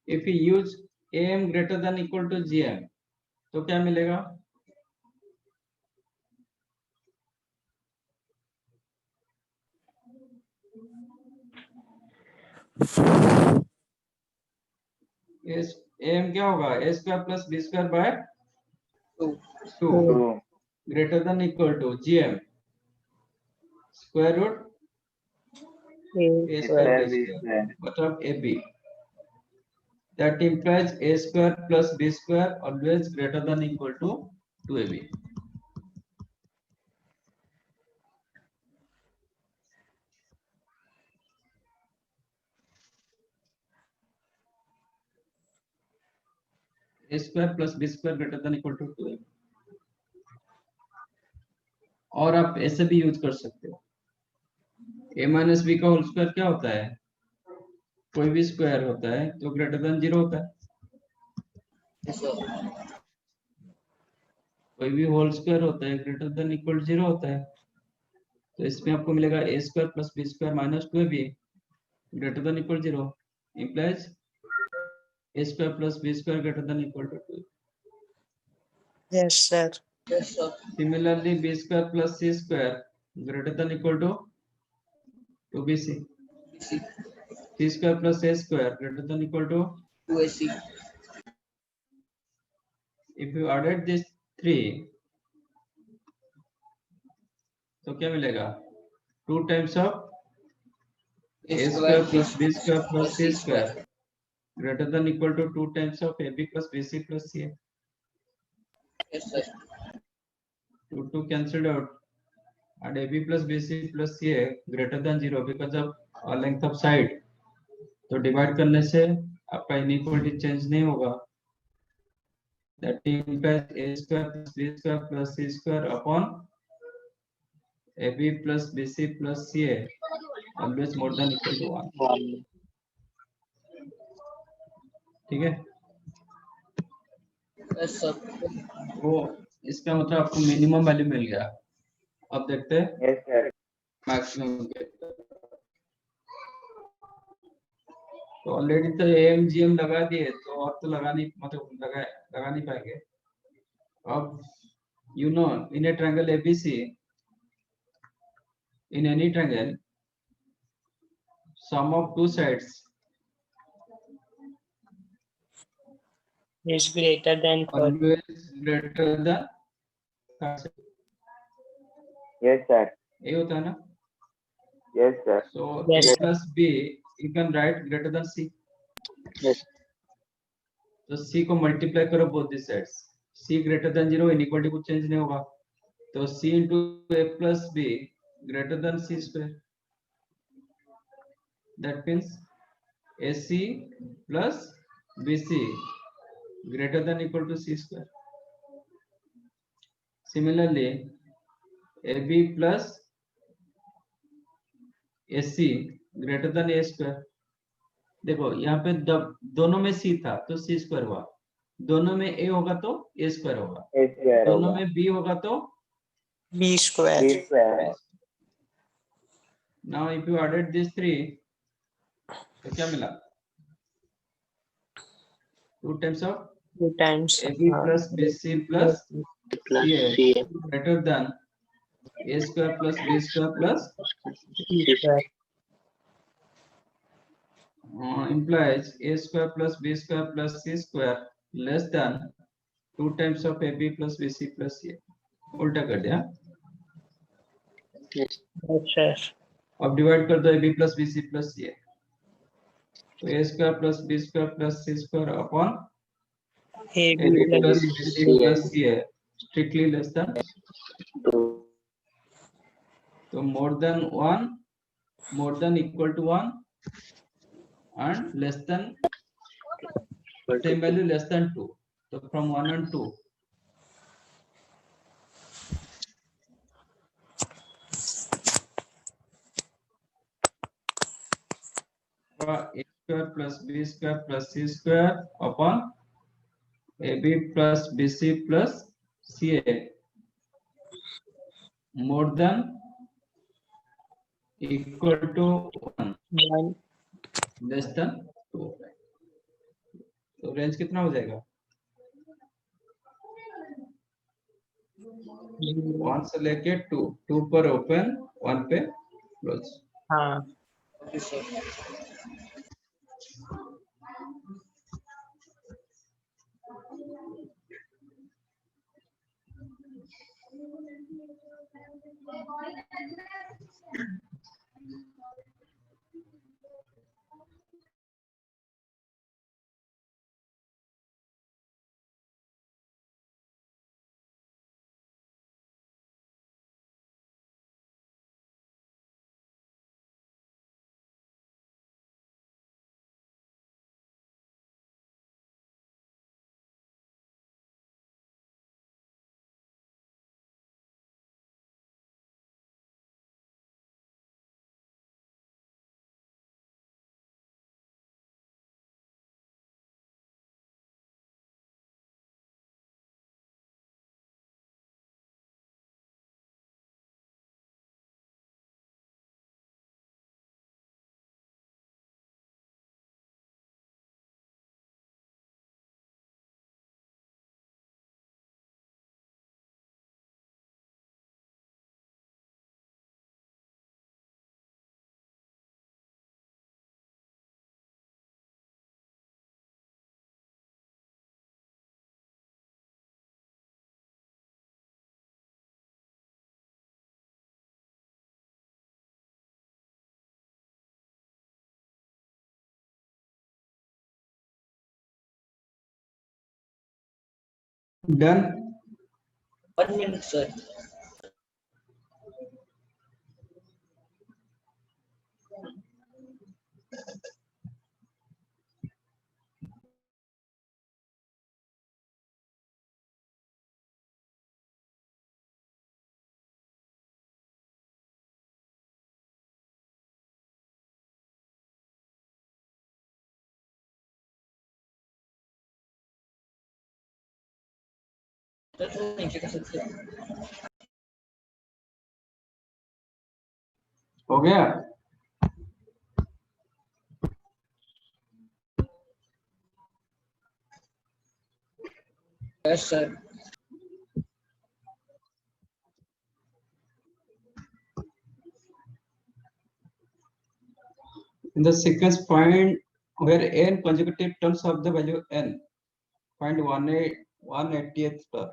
If we use AM greater than equal to GM, तो क्या मिलेगा? AM क्या होगा? A square plus B square by 2 greater than equal to GM square root A square B square, मतलब AB. That implies A square plus B square always greater than equal to 2AB. A square plus B square greater than equal to 2AB. और आप ऐसे भी use कर सकते हो, a minus B का whole square क्या होता है? कोई भी स्क्वायर होता है तो ग्रेटर देन 0 होता है। कोई भी होल स्क्वायर होता है ग्रेटर देन इक्वल 0 होता है। तो इसमें आपको मिलेगा a square plus b square minus 2ab greater than equal 0 implies a square plus b square greater than equal to 2. Yes, sir. Yes, sir. Similarly, b square plus c square greater than equal to 2bc. c square plus a square greater than equal to 2AC. If you added these three, तो क्या मिलेगा? 2 times of a square plus b square plus c square greater than equal to 2 times of ab plus bc plus ca. Yes, sir. 2 cancelled out and ab plus bc plus ca greater than 0 because of length of side. तो divide करने से आपका inequality change नहीं होगा। That implies a square plus b square plus c square upon ab plus bc plus ca always more than equal to 1, 1. ठीक है। yes sir, वो इसका मतलब आपको मिनिमम वैल्यू मिल गया। अब देखते हैं यस सर। मैक्सिमम। तो ऑलरेडी तो एएमजीएम लगा दिए, तो और तो लगा नहीं, मतलब लगा नहीं पाएंगे। अब you know, in a triangle ABC, in any triangle, sum of two sides is greater than first. always greater than third side. Yes sir. ये होता है ना। Yes sir. So Yes, A sir. plus B you can write greater than C. Yes. तो C को multiply करो both the sides, C greater than 0, inequality कुछ change नहीं होगा, तो C into A plus B greater than C square. That means AC plus BC greater than equal to C square. Similarly, AB plus AC greater than A square. देखो यहाँ पे दोनों में C था तो C square हुआ, दोनों में A होगा तो A square होगा, ए स्क्वायर दोनों होगा। में B होगा तो B square. B square. now if you added these three तो क्या मिला, 2 times of 2 times AB plus BC plus Plus CA CA. greater than A square plus B square plus B square. implies A square plus B square plus C square less than 2 times of AB plus BC plus CA. उल्टा कर दिया। Yes. Yes, sir. अब divide कर दो AB plus BC plus CA, तो A square plus B square plus C square upon AB AB plus plus B BC CA. plus CA strictly less than, 2. तो more than 1, more than equal to 1 and less than same value less than 2, so from 1 and 2 A square plus B square plus C square upon AB plus BC plus CA more than equal to 1 1. less than 2, तो range कितना हो जाएगा, 1 से लेके 2, 2 पर open 1 पे close. हाँ, okay sir. Done. 1 minute sir. हो गया? Yes sir. In the sequence, find where n consecutive terms of the value n. Find 180th term.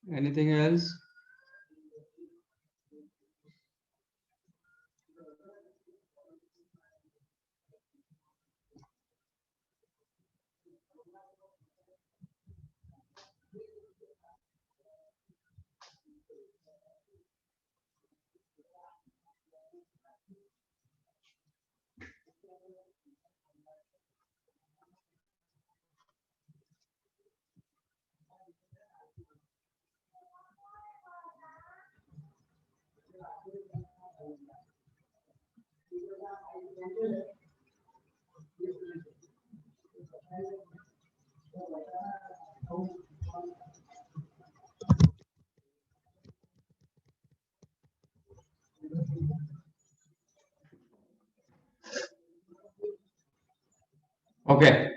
Anything else? Okay.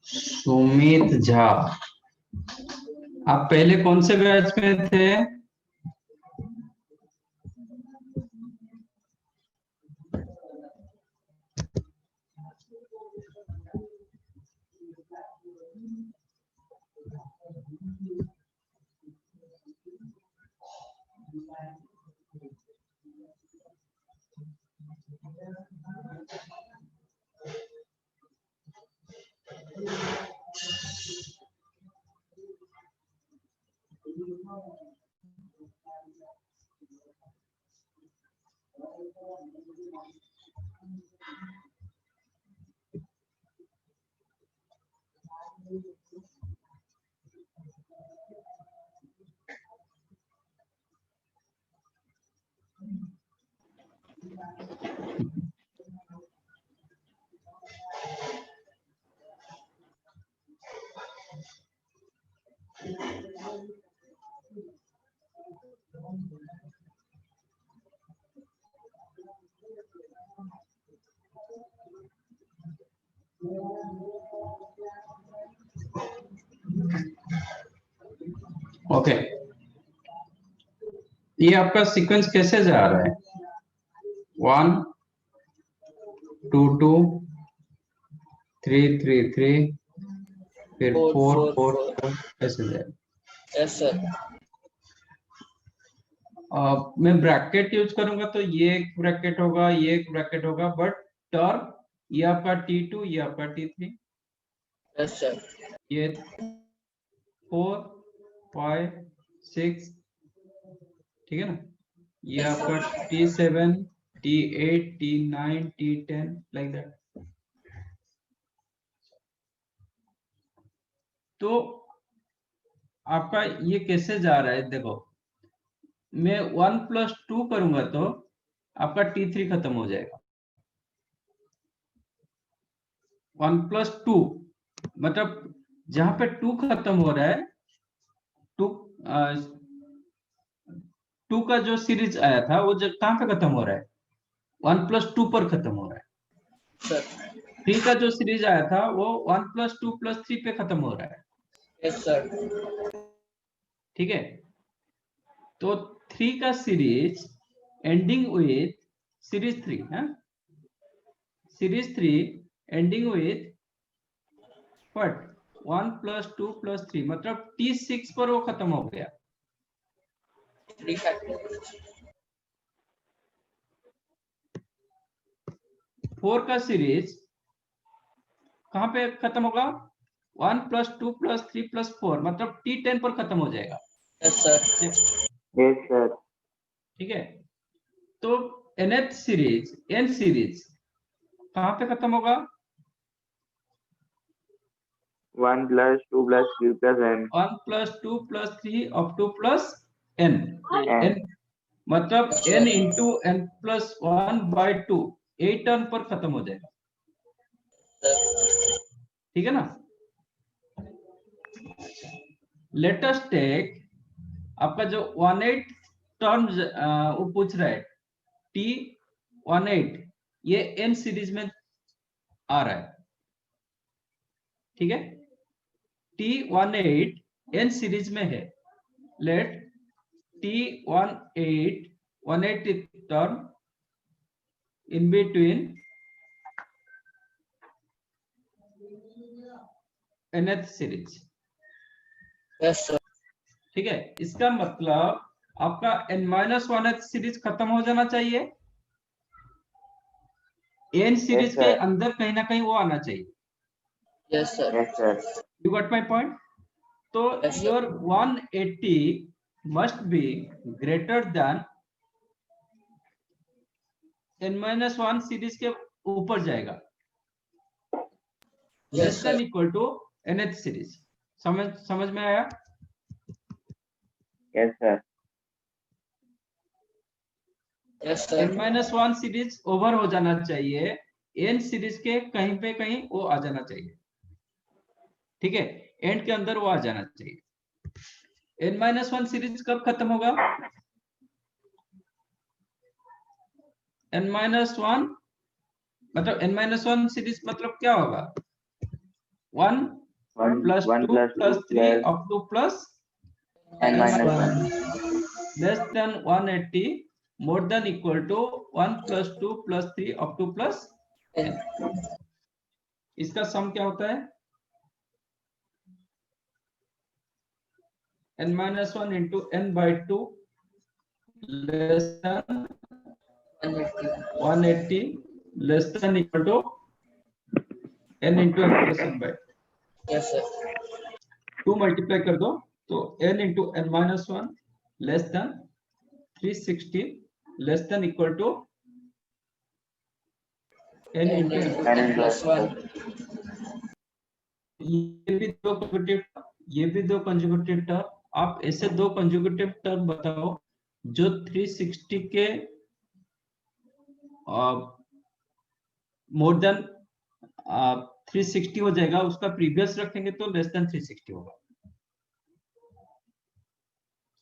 Sumit Jha, आप पहले कौन से बैच में थे? ओके, ये आपका सीक्वेंस कैसे जा रहा है? 1 2 2 3 3 3 फिर 4 4 4 ऐसे जाएगा। Yes sir. मैं ब्रैकेट यूज करूंगा तो ये एक ब्रैकेट होगा, ये एक ब्रैकेट होगा, बट टर्म ये आपका T2, ये आपका T3, यस सर। ये 4 5 6, ठीक है ना? ये आपका T7 T8 T9 T10 like that. तो आपका ये कैसे जा रहा है? देखो, मैं 1+2 करूंगा तो आपका T3 खत्म हो जाएगा। 1+2 मतलब जहां पे 2 खत्म हो रहा है, 2 का जो सीरीज आया था वो कहां पे खत्म हो रहा है? 1+2 पर खत्म हो रहा है। सर। 3 का जो सीरीज आया था वो 1+2+3 पे खत्म हो रहा है। Yes sir. ठीक है, तो 3 का सीरीज एंडिंग विथ सीरीज 3 है, सीरीज 3 एंडिंग विथ व्हाट 1+2+3 मतलब T6 पर वो खत्म हो गया। 3 फैक्टर। 4 का सीरीज कहां पे खत्म होगा? 1+2+3+4 मतलब T10 पर खत्म हो जाएगा। Yes sir. Yes sir. ठीक है, तो nth सीरीज n सीरीज कहां पे खत्म होगा? 1+2+3+n 1+2+3 up to plus n, n मतलब n इंटू n+1/2 8 टर्न पर खत्म हो जाएगा। ठीक है ना? लेट अस टेक आपका जो 18 टर्म वो पूछ रहा है, T18 ये n सीरीज में आ रहा है। ठीक है, T18 n सीरीज में है, let T18 term in between nth series. Yes, sir. ठीक है, इसका मतलब आपका n-1th सीरीज खत्म हो जाना चाहिए, n सीरीज Yes, के sir. अंदर कहीं ना कहीं वो आना चाहिए। Yes, sir. Yes, sir. You got my point? तो Yes, sir. your 180 must be greater than n-1 series के ऊपर जाएगा, Yes, less sir. Than equal to nth series. समझ में आया? Yes, sir. Yes, sir. n-1 series over हो जाना चाहिए, n सीरीज के कहीं पे कहीं वो आ जाना चाहिए। ठीक है, एंड के अंदर वो आ जाना चाहिए। n-1 सीरीज कब खत्म होगा? n-1 मतलब n-1 सीरीज मतलब क्या होगा? 1 plus 2 plus 3 up to plus n-1. Less than 180 more than equal to 1 plus 2 plus 3 up to plus n। इसका सम क्या होता है? n-1 into n by 2 less than 180 less than equal to n into n plus 1 by 2। Yes, sir. 2 multiply कर दो तो n into n-1 less than 360 less than equal to n into n। N plus 1. ये भी दो consecutive, ये भी दो consecutive term. आप ऐसे दो कंसेक्यूटिव टर्म बताओ जो 360 के मोर देन 360 हो जाएगा, उसका प्रीवियस रखेंगे तो लेस देन 360 होगा।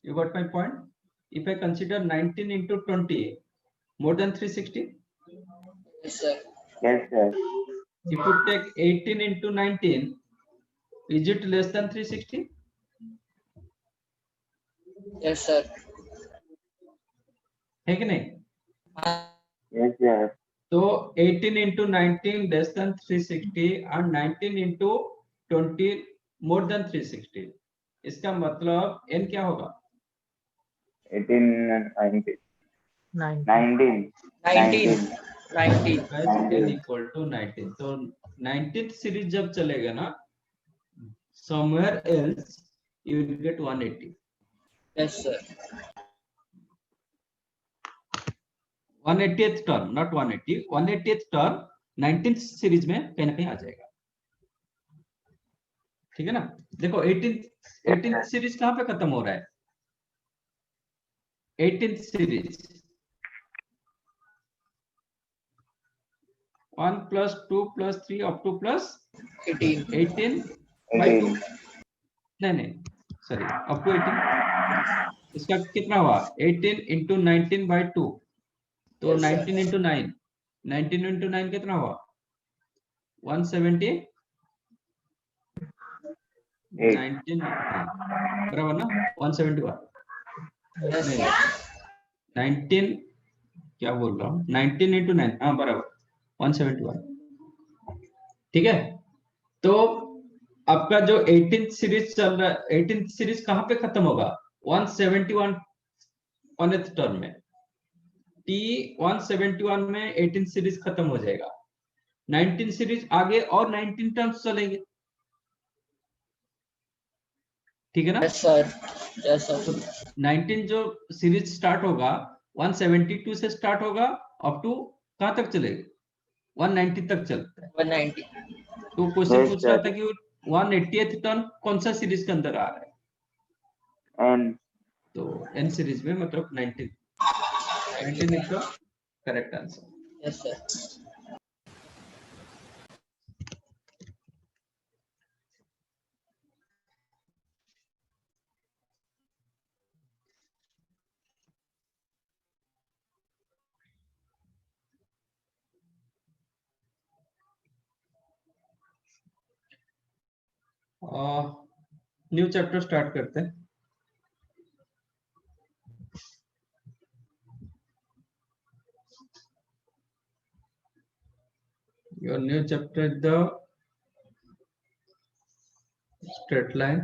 You got my point? If I consider 19 into 20 more than 360, Yes, sir. Yes, sir. if you take 18 into 19, is it less than 360? Yes, sir. है कि नहीं? Yes, sir. तो 18 into 19 less than 360 and 19 into 20 more than 360। इसका मतलब n क्या होगा? 18, 19. 19. 19. 19. n equal to 19। तो 19th series जब चलेगा ना, somewhere else you will get 180। Yes, sir. 180th term, not 180, 180th term 19th series में कहीं ना कहीं आ जाएगा। ठीक है ना? देखो 18th सीरीज कहां पे खत्म हो रहा है? 18th series 1 plus 2 plus 3 up to plus 18. 18 by 2। नहीं सॉरी, अप टू 18। इसका कितना हुआ? 18 into 19 by 2। तो Yes, sir. 19 into 9, 19 into 9 कितना हुआ? 170। 19 बराबर ना? 171। Yes, नहीं, sir. 19 क्या बोल रहा हूँ? 19 into 9, हाँ बराबर 171। ठीक है, तो आपका जो 18th सीरीज चल रहा है, 18th सीरीज कहां पे खत्म होगा? 171th टर्म में। T 171 में 18th सीरीज खत्म हो जाएगा, 19 सीरीज आगे और 19 टर्म्स चलेंगे। ठीक है ना? Yes, sir. Yes, तो sir. 19 जो सीरीज स्टार्ट होगा 172 से स्टार्ट होगा, अप टू कहां तक चलेगा? 190 तक चलता है। 190. तो क्वेश्चन Yes, पूछ रहा sir. था कि 180th टर्म कौन सा सीरीज के अंदर आ रहा है? N. तो n सीरीज में मतलब 19 is the correct answer। Yes, sir. New chapter start करते हैं। Your new chapter is the straight line.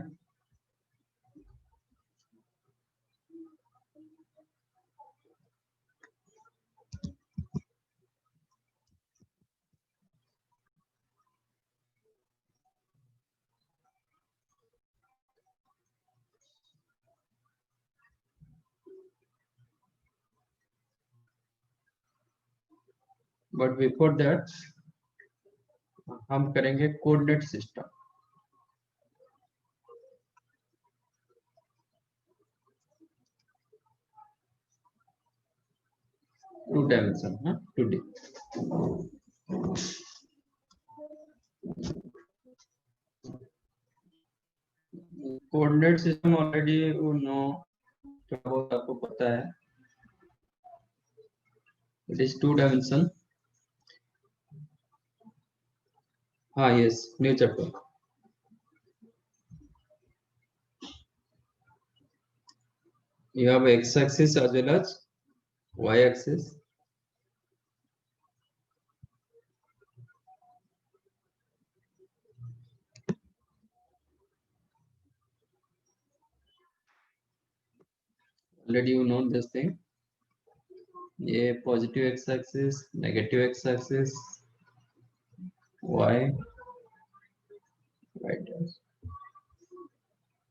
But before that हम करेंगे कोऑर्डिनेट सिस्टम। टू डायमेंशन, हाँ 2D। Coordinate system already know, बहुत आपको पता है। It is 2 dimension. हाँ yes, new chapter. You have x-axis as well as y-axis. Already you know this thing. ये positive x-axis, negative x-axis, y, right.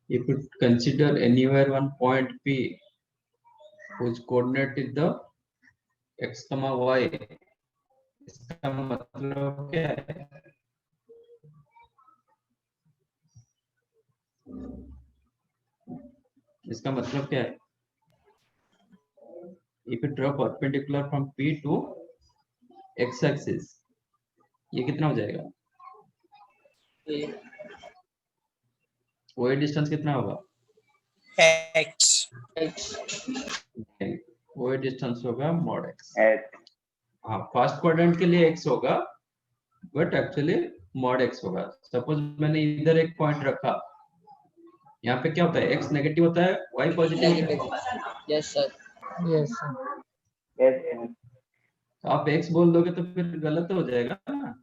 If you consider anywhere one point P whose coordinate is the x, y, इसका मतलब क्या है? इसका मतलब क्या है? If you draw perpendicular from P to x-axis, ये कितना हो जाएगा? वो डिस्टेंस कितना होगा? x वो डिस्टेंस होगा mod x। H हाँ, फर्स्ट क्वाड्रेंट के लिए x होगा, बट एक्चुअली mod x होगा। सपोज मैंने इधर एक पॉइंट रखा, यहाँ पे क्या होता है? x नेगेटिव होता है, y पॉजिटिव होता है। Yes sir. Yes, sir. yes तो आप x बोल दोगे तो फिर गलत हो जाएगा ना।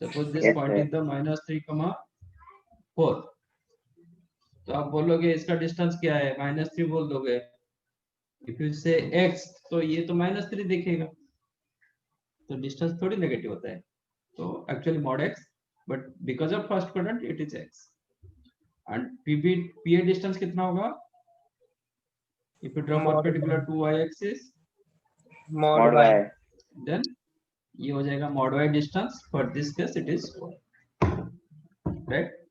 Suppose this Yes, point sir. Is the -3,4, तो आप बोलोगे इसका डिस्टेंस क्या है? -3 बोल दोगे। इफ यू से x, तो ये तो -3 दिखेगा, तो डिस्टेंस थोड़ी नेगेटिव होता है। तो actually mod x, but because of first quadrant it is x। And PA distance कितना होगा? If you draw Mod perpendicular to y axis, mod mod y y then ये हो जाएगा mod y distance. For this case it is right.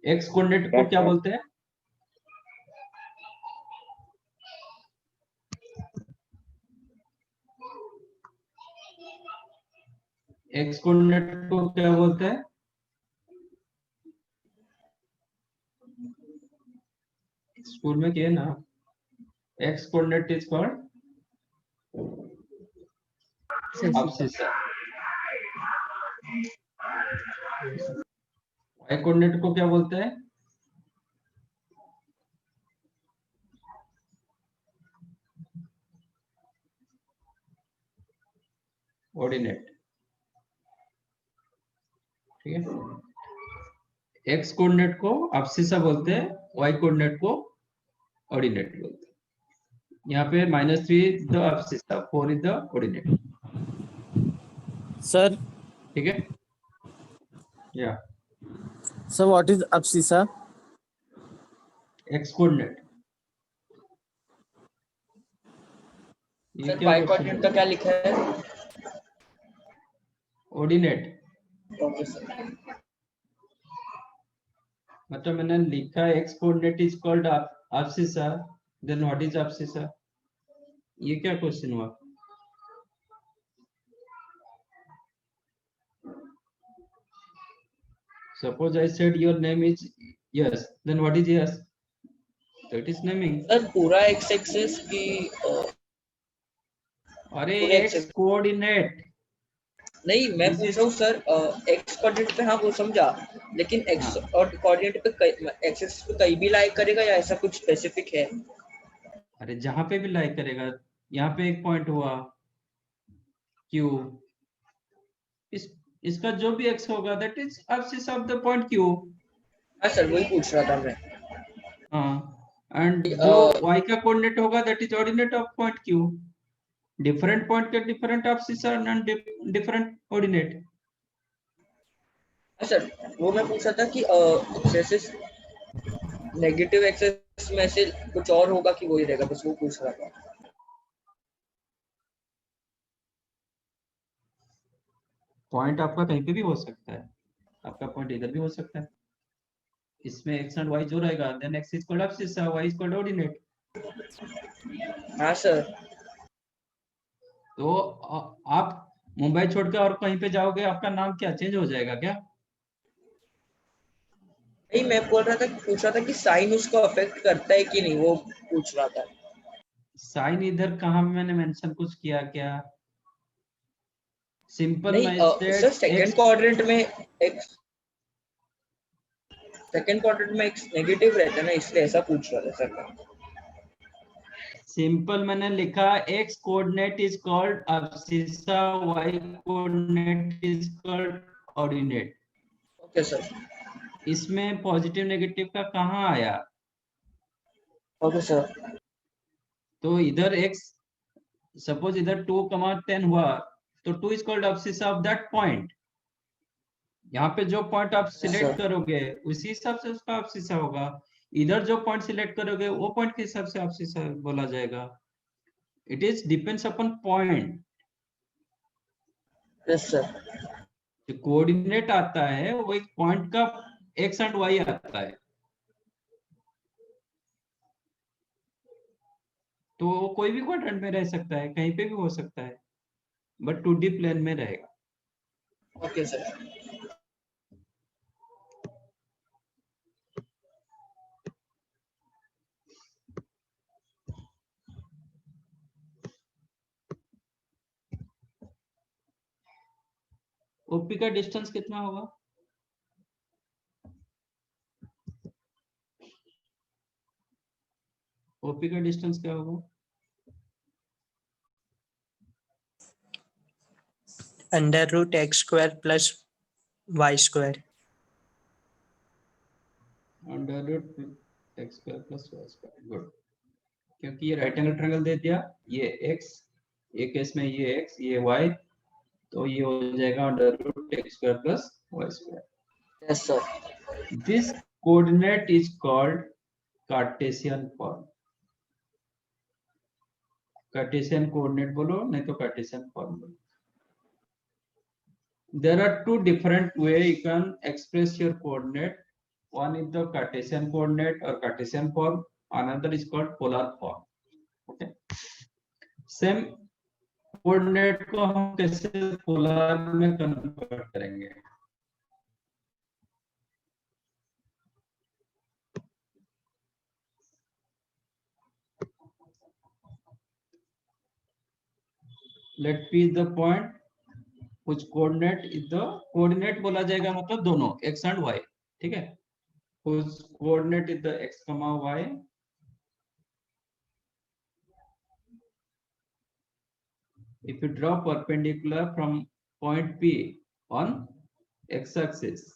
x coordinate को Yes, क्या sir. बोलते हैं? x coordinate को क्या बोलते हैं? स्कूल में किए ना, x coordinate is called abscissa। y coordinate को क्या बोलते हैं? ऑर्डिनेट। ठीक है, x कोऑर्डिनेट को abscissa बोलते हैं, y कोऑर्डिनेट को ऑर्डिनेट बोलते हैं। यहाँ पे -3 the abscissa, 4 is the ordinate. Sir, ठीक है, या so what is abscissa? x coordinate. ये सर क्या y क्वेश्चन कोऑर्डिनेट का क्या लिखा है? Ordinate okay sir. मतलब मैंने लिखा है x coordinate is called abscissa, then what is abscissa? ये क्या क्वेश्चन हुआ? Suppose I said your name is yes, then what is yes? So it is naming. Sir पूरा x एक्सिस की अरे पूरे x कोऑर्डिनेट, नहीं, मैं पूछ रहा हूँ सर, एक्स कोऑर्डिनेट पे हाँ वो समझा, लेकिन एक्स हाँ। और कोऑर्डिनेट पे एक्सिस पे कहीं भी लाई करेगा या ऐसा कुछ स्पेसिफिक है? अरे जहां पे भी लाई करेगा, यहाँ पे एक पॉइंट हुआ Q, इस इसका जो भी x होगा that is axis of the point Q। हाँ सर, वही पूछ रहा था मैं। हाँ, एंड जो अ, y का कोऑर्डिनेट होगा that is ordinate of point Q। Different point के different axis and different coordinate. हाँ सर, वो मैं पूछ रहा था कि एक्सेस नेगेटिव एक्सेस में से कुछ और होगा कि वही रहेगा, बस वो पूछ रहा था। पॉइंट आपका कहीं पे भी हो सकता है, आपका पॉइंट इधर भी हो सकता है। इसमें x एंड y जो रहेगा then x is equal axis, y is equal ordinate. हाँ सर। तो आप मुंबई छोड़ के और कहीं पे जाओगे, आपका नाम क्या चेंज हो जाएगा क्या? नहीं, मैं पूछ रहा था कि साइन उसको अफेक्ट करता है कि नहीं, वो पूछ रहा था। साइन इधर कहाँ मैंने मेंशन कुछ किया क्या? सिंपल नहीं मैं sir, state second x, quadrant में एक्स, सेकंड क्वाड्रेंट में एक्स नेगेटिव रहता है ना, इसलिए ऐसा पूछ रहा था सर मैं। सिंपल मैंने लिखा x coordinate is called abscissa, y coordinate is called ordinate. Okay sir. इसमें पॉजिटिव नेगेटिव का कहाँ आया? Okay sir. तो इधर x, सपोज इधर 2,10 हुआ तो 2 is called abscissa of that point. यहाँ पे जो पॉइंट आप सिलेक्ट सर करोगे उसी हिसाब से उसका अब्सिस्सा होगा। इधर जो पॉइंट सिलेक्ट करोगे वो पॉइंट के हिसाब से अब्सिस्सा बोला जाएगा। It is depends upon point. Yes sir. जो कोऑर्डिनेट आता है वो एक पॉइंट का एक्स एंड वाई आता है, तो वो कोई भी क्वाड्रेंट में रह सकता है, कहीं पे भी हो सकता है, बट 2D प्लेन में रहेगा। Okay sir. ओपी का डिस्टेंस कितना होगा? ओपी का डिस्टेंस क्या होगा? √x² + y²। √x² + y²। Good, क्योंकि ये राइट एंगल ट्रायंगल दे दिया, ये x, ये केस में ये x ये y, तो ये हो जाएगा √x² + y²। Yes sir. This coordinate is called Cartesian form। Cartesian coordinate बोलो नहीं तो Cartesian form बोलो। There are two different way you can express your coordinate. One is the Cartesian coordinate or Cartesian form. Another is called polar form. Okay. Same coordinate को हम कैसे polar में convert करेंगे? Let P is the point which coordinate is the coordinate बोला जाएगा मतलब दोनों x and y, ठीक है? Whose coordinate is the x, y. If you draw perpendicular from point P on x-axis,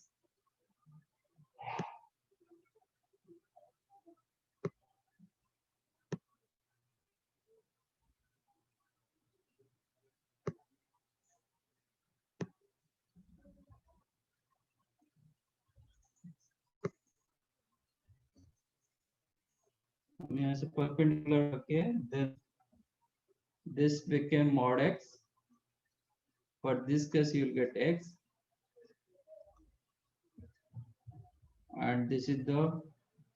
यहाँ से perpendicular रखे, then this became mod x. For this case, you will get x, and this is the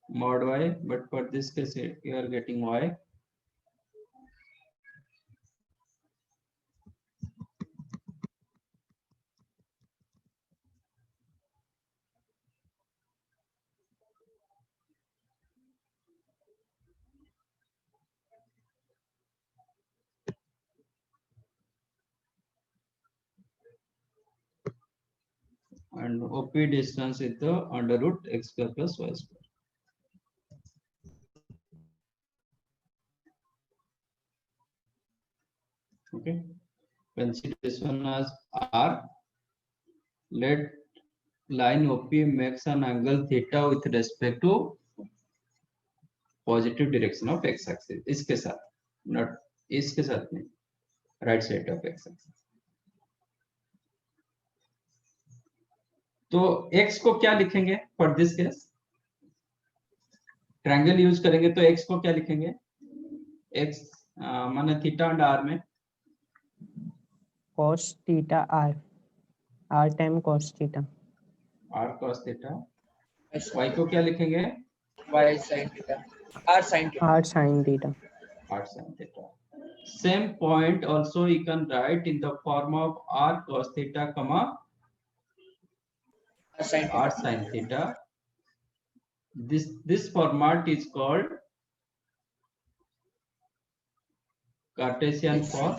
mod y. But for this case, you are getting y. and OP distance is the under root x square plus y square. Okay, consider this one as R. Let line OP makes an angle theta with respect to positive direction of x axis, इसके साथ, not इसके साथ नहीं, right side of x axis. तो x को क्या लिखेंगे for this case? Triangle use करेंगे तो एक्स को क्या लिखेंगे? एक्स माने थीटा एंड आर में cos theta r time cos theta, r cos theta. Y को क्या लिखेंगे? y sin theta, r sin theta. r sin theta. R sin theta. Same point also you can write in the form of r cos theta comma r sin theta. This format is called Cartesian form,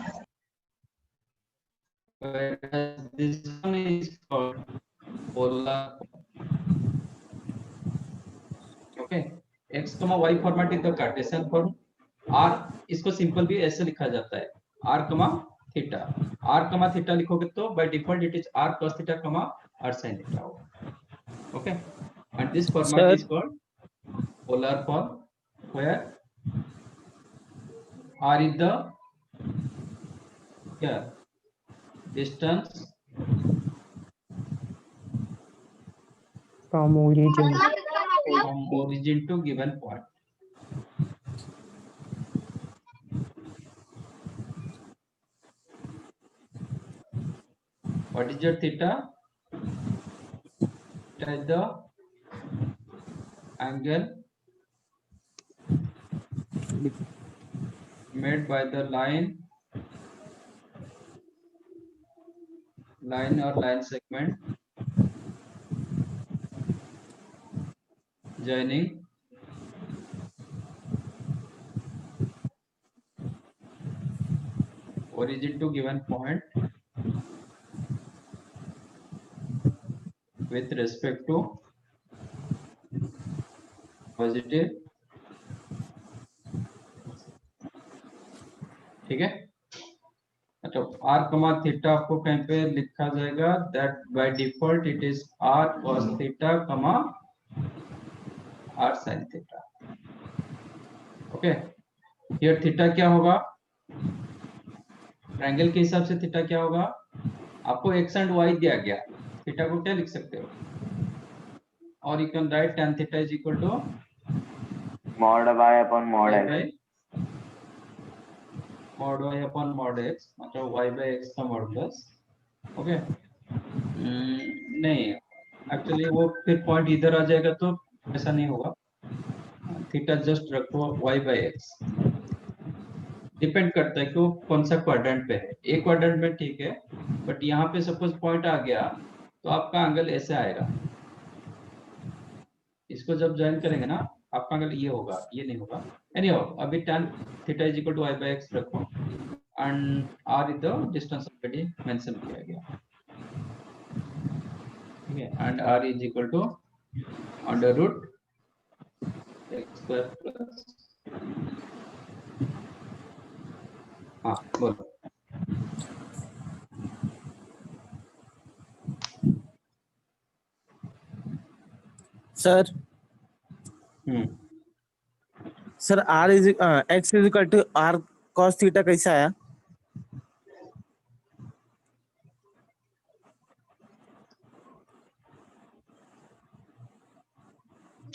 whereas this one is called polar form. Okay, x comma y format is the Cartesian form. R इसको simple भी ऐसे लिखा जाता है, r कमा theta. r कमा theta लिखोगे तो by default it is r cos theta comma r sin theta होगा। Okay, and this format is called polar form, where r is the क्या distance From origin to given point. What is your theta? Theta is the angle made by the line or line segment joining origin to given point with respect to positive, ठीक है। तो r कमा theta आपको कहीं पे लिखा जाएगा, that bye default it is r cos theta comma r sin theta. Okay, here theta क्या होगा? ट्रायंगल के हिसाब से थीटा क्या होगा? आपको x एंड y दिया गया, थीटा को क्या लिख सकते हो? और you can write tan theta is equal to mod y upon mod x, mod y upon mod x, मतलब y by x का मॉडुलस। ओके, नहीं एक्चुअली वो फिर पॉइंट इधर आ जाएगा तो ऐसा नहीं होगा। थीटा जस्ट रखो y by x, डिपेंड करता है कि वो कौन सा क्वाड्रेंट पे है। एक क्वाड्रेंट में ठीक है, बट यहाँ पे सपोज पॉइंट आ गया तो आपका एंगल ऐसे आएगा। इसको जब ज्वाइन करेंगे ना, आपका एंगल ये होगा, ये नहीं होगा। एनीहाउ, अभी tan theta is equal to y by x रखो and r is the distance already mention किया गया, ठीक है। And r is equal to under root x square plus, हाँ बोलो। Sir sir r is x is equal to r cos theta कैसा आया?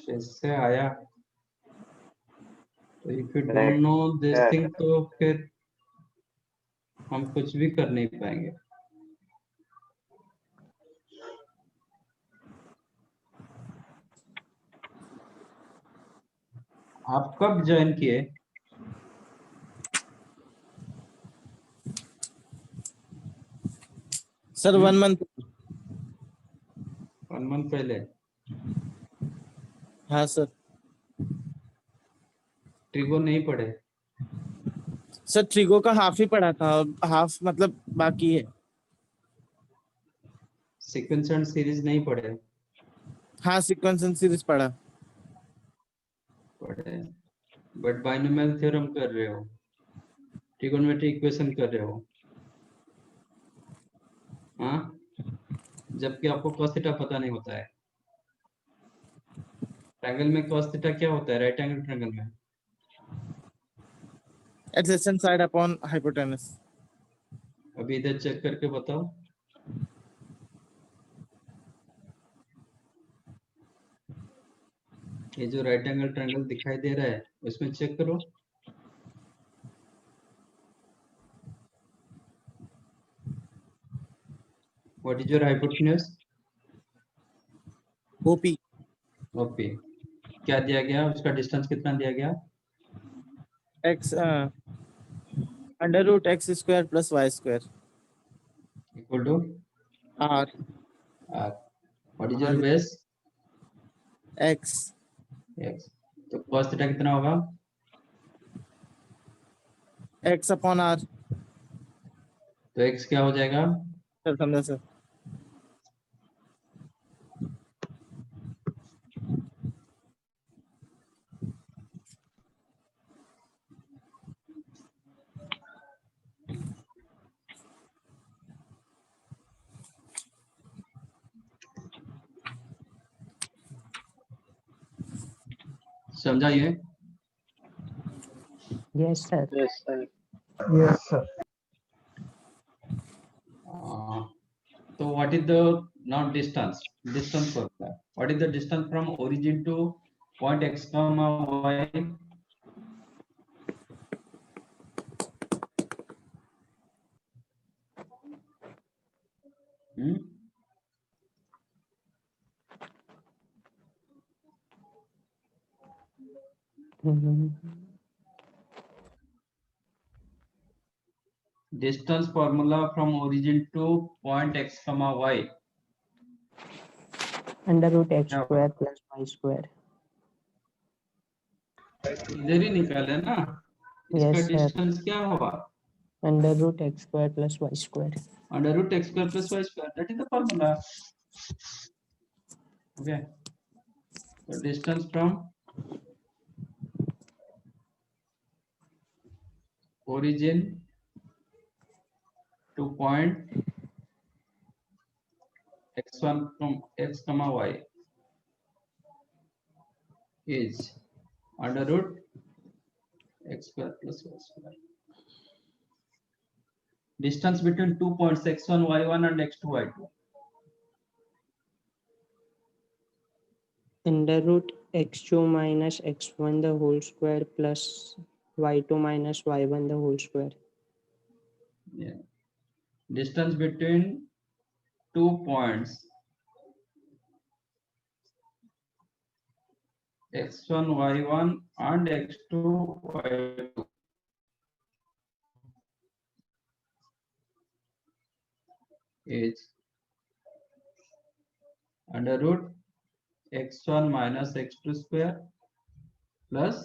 कैसे आया? तो if you don't know this thing तो फिर हम कुछ भी कर नहीं पाएंगे। आप कब ज्वाइन किए? Sir 1 month. 1 मंथ पहले? हाँ सर। ट्रिगो नहीं पढ़े? सर ट्रिगो का हाफ ही पढ़ा था, हाफ मतलब बाकी है। सीक्वेंस एंड सीरीज नहीं पढ़े? हाँ सीक्वेंस एंड सीरीज पढ़ा। पढ़े, बट बाइनोमियल थ्योरम कर रहे हो, ट्रिगोनोमेट्री इक्वेशन कर रहे हो, हाँ, जबकि आपको cos थीटा पता नहीं होता है। ट्रायंगल में cos थीटा क्या होता है? राइट एंगल ट्रायंगल में एडजेसेंट साइड अपॉन हाइपोटेनस। अभी इधर चेक करके बताओ। ये जो राइट एंगल ट्रायंगल दिखाई दे रहा है उसमें चेक करो। What is your hypotenuse? OP. OP. क्या दिया गया, उसका डिस्टेंस कितना दिया गया? X under root x square plus y square equal to r. What is your base? X. X. तो cos थीटा कितना होगा? X upon r. तो x क्या हो जाएगा? सर समझा सर। समझा ये? Yes sir. Yes sir. So what is the now distance? Distance formula. What is the distance from origin to point x comma y? Hmm? Distance formula from origin to point x comma y. Under root x square plus y square. इधर ही निकाले ना, इसका Yes, sir. Distance क्या होगा? Under root x square plus y square. Under root x square plus y square. That is the formula. Okay. So distance from origin to point x1 from x comma y is under root x square plus y square. Distance between 2 points x1 y1 and x2 y2. Under root x two minus x one the whole square plus y two minus y one the whole square. Yeah. Distance between 2 points x1 y1 and x2 y2 is under root x1 minus x2 square plus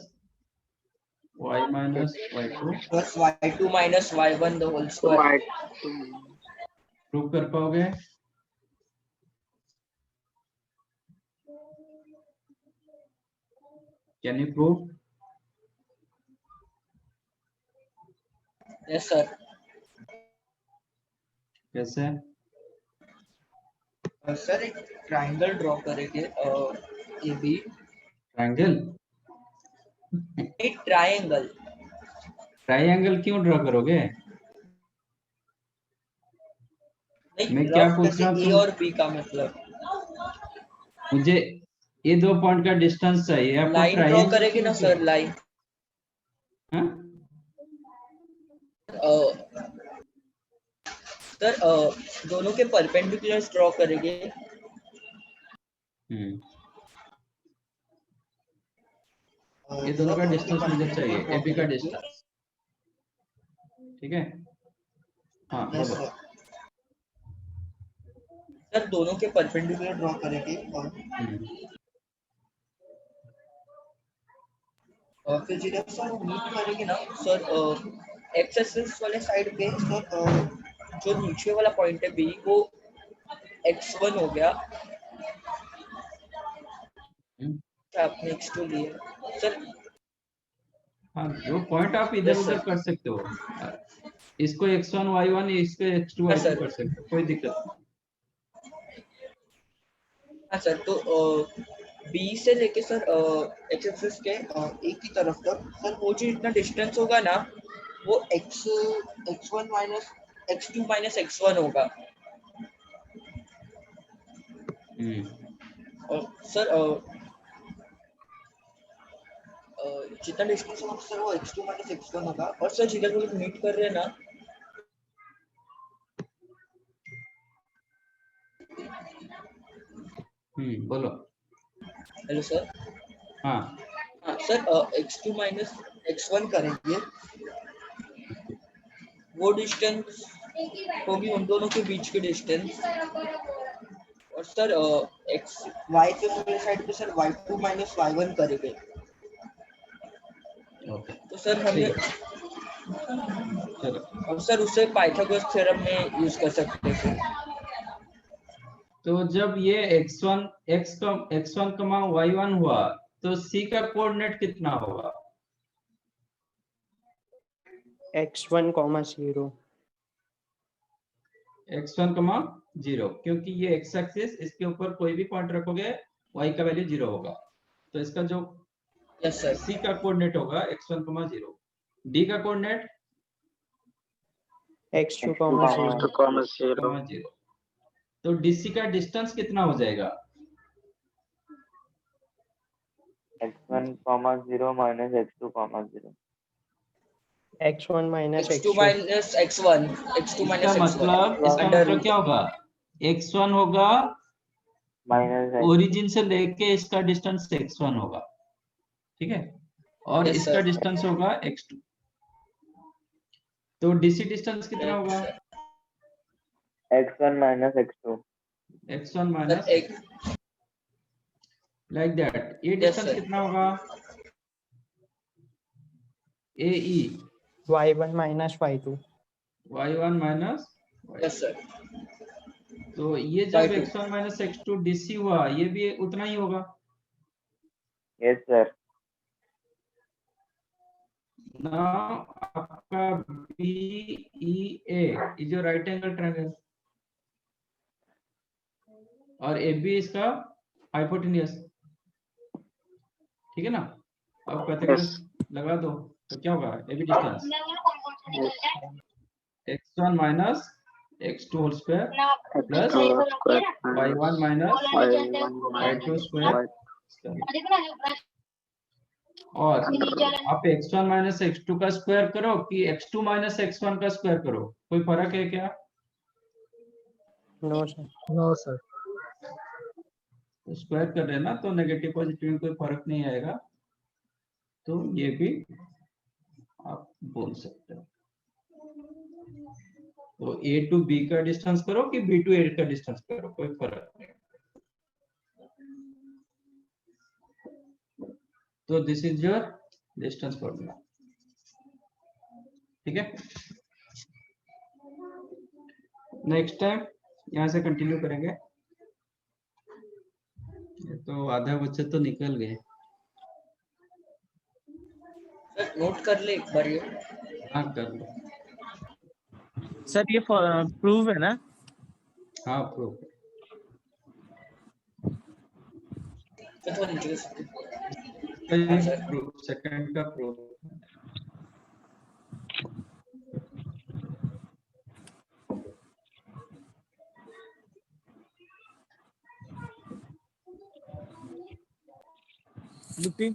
y minus y2. plus y2 minus y1 the whole square. Prove कर पाओगे? Can you prove? Yes sir. कैसे? Sir एक triangle draw करेंगे A B. Triangle? एक triangle. Triangle क्यों draw करोगे? मैं क्या पूछ रहा हूँ? ए और बी का मतलब मुझे ये 2 पॉइंट का डिस्टेंस चाहिए। आपको लाइन ड्रॉ ट्रायंगल करेंगे ना सर, लाइन। हाँ? सर दोनों के परपेंडिकुलर ड्रॉ करेंगे। ये दोनों का डिस्टेंस मुझे चाहिए, एबी का डिस्टेंस। ठीक है? हाँ बोलो। सर दोनों के परपेंडिकुलर ड्रॉ करेंगे और फिर जब सर मीट करेंगे ना सर एक्स एक्सिस वाले साइड पे सर जो नीचे वाला पॉइंट है बी वो x1 हो गया, हम्म, आपने x2 लिया सर। हाँ जो पॉइंट आप इधर Yes, उधर sir. कर सकते हो, इसको x1 y1, इसको x2 हाँ, y2 sir. कर सकते हो, कोई दिक्कत नहीं। हाँ सर, तो बी से लेके सर एक्स एक्सिस के एक ही तरफ तक सर वो जो इतना डिस्टेंस होगा ना, वो x1 minus x2 minus x1 होगा। और सर जितना डिस्टेंस होगा सर वो x2 माइनस x1 होगा। और सर जिधर वो लोग मीट कर रहे हैं ना, बोलो। Hello sir. हाँ हाँ सर, x2 माइनस x1 करेंगे, वो डिस्टेंस होगी उन दोनों के बीच की डिस्टेंस। और सर x y के पूरे साइड पे सर y2 माइनस y1 करेंगे। ओके, तो सर हमें चलो। अब सर उसे पाइथागोरस थ्योरम में यूज कर सकते हैं। तो जब ये x1 कमा y1 हुआ, तो c का कोऑर्डिनेट कितना होगा? x1, 0. x1 कमा 0, क्योंकि ये x एक्सिस, इसके ऊपर कोई भी पॉइंट रखोगे y का वैल्यू 0 होगा। तो इसका जो यस सर। c का कोऑर्डिनेट होगा x1 कमा 0। d का कोऑर्डिनेट x2, x2, 0. कमा 0। तो dc का डिस्टेंस कितना हो जाएगा? x1, 0 minus x2, 0. x1 minus x2 x2. Minus x1, x2 इसका माइनस मतलब x1 क्या होगा? x1 होगा Minus x. ओरिजिन से लेके इसका डिस्टेंस x1 होगा, ठीक है, और Yes, इसका sir. डिस्टेंस होगा x2। तो डीसी डिस्टेंस कितना होगा? x1 minus x2. x1 minus like that. ये डिस्टेंस sir. कितना होगा? AE y1 minus y2. y1 minus yes sir. तो ये जब Y2. x1 minus x2 DC हुआ, ये भी उतना ही होगा। Yes, sir. नाउ आपका BEA is your right angle triangle, और AB इसका हाइपोटेन्यूज, ठीक है ना? अब पाइथागोरस लगा दो तो क्या होगा? AB distance x1 minus x2 whole square plus y1 minus y2 square, और आप x1 माइनस x2 का स्क्वायर करो कि x2 माइनस x1 का स्क्वायर करो, कोई फर्क है क्या? No, sir. No sir. तो स्क्वायर कर रहे हैं ना, तो नेगेटिव पॉजिटिव में कोई फर्क नहीं आएगा। तो ये भी आप बोल सकते हो। तो A टू B का डिस्टेंस करो कि B टू A का डिस्टेंस करो, कोई फर्क नहीं। तो this is your distance formula, ठीक है। नेक्स्ट टाइम यहाँ से कंटिन्यू करेंगे। ये तो आधा बच्चे तो निकल गए। सर नोट कर ले एक बार ये। हाँ कर लो। सर ये प्रूव है ना? हाँ प्रूफ। सर थोड़ा नीचे प्रूफ सेकंड का प्रूफ। लुकिंग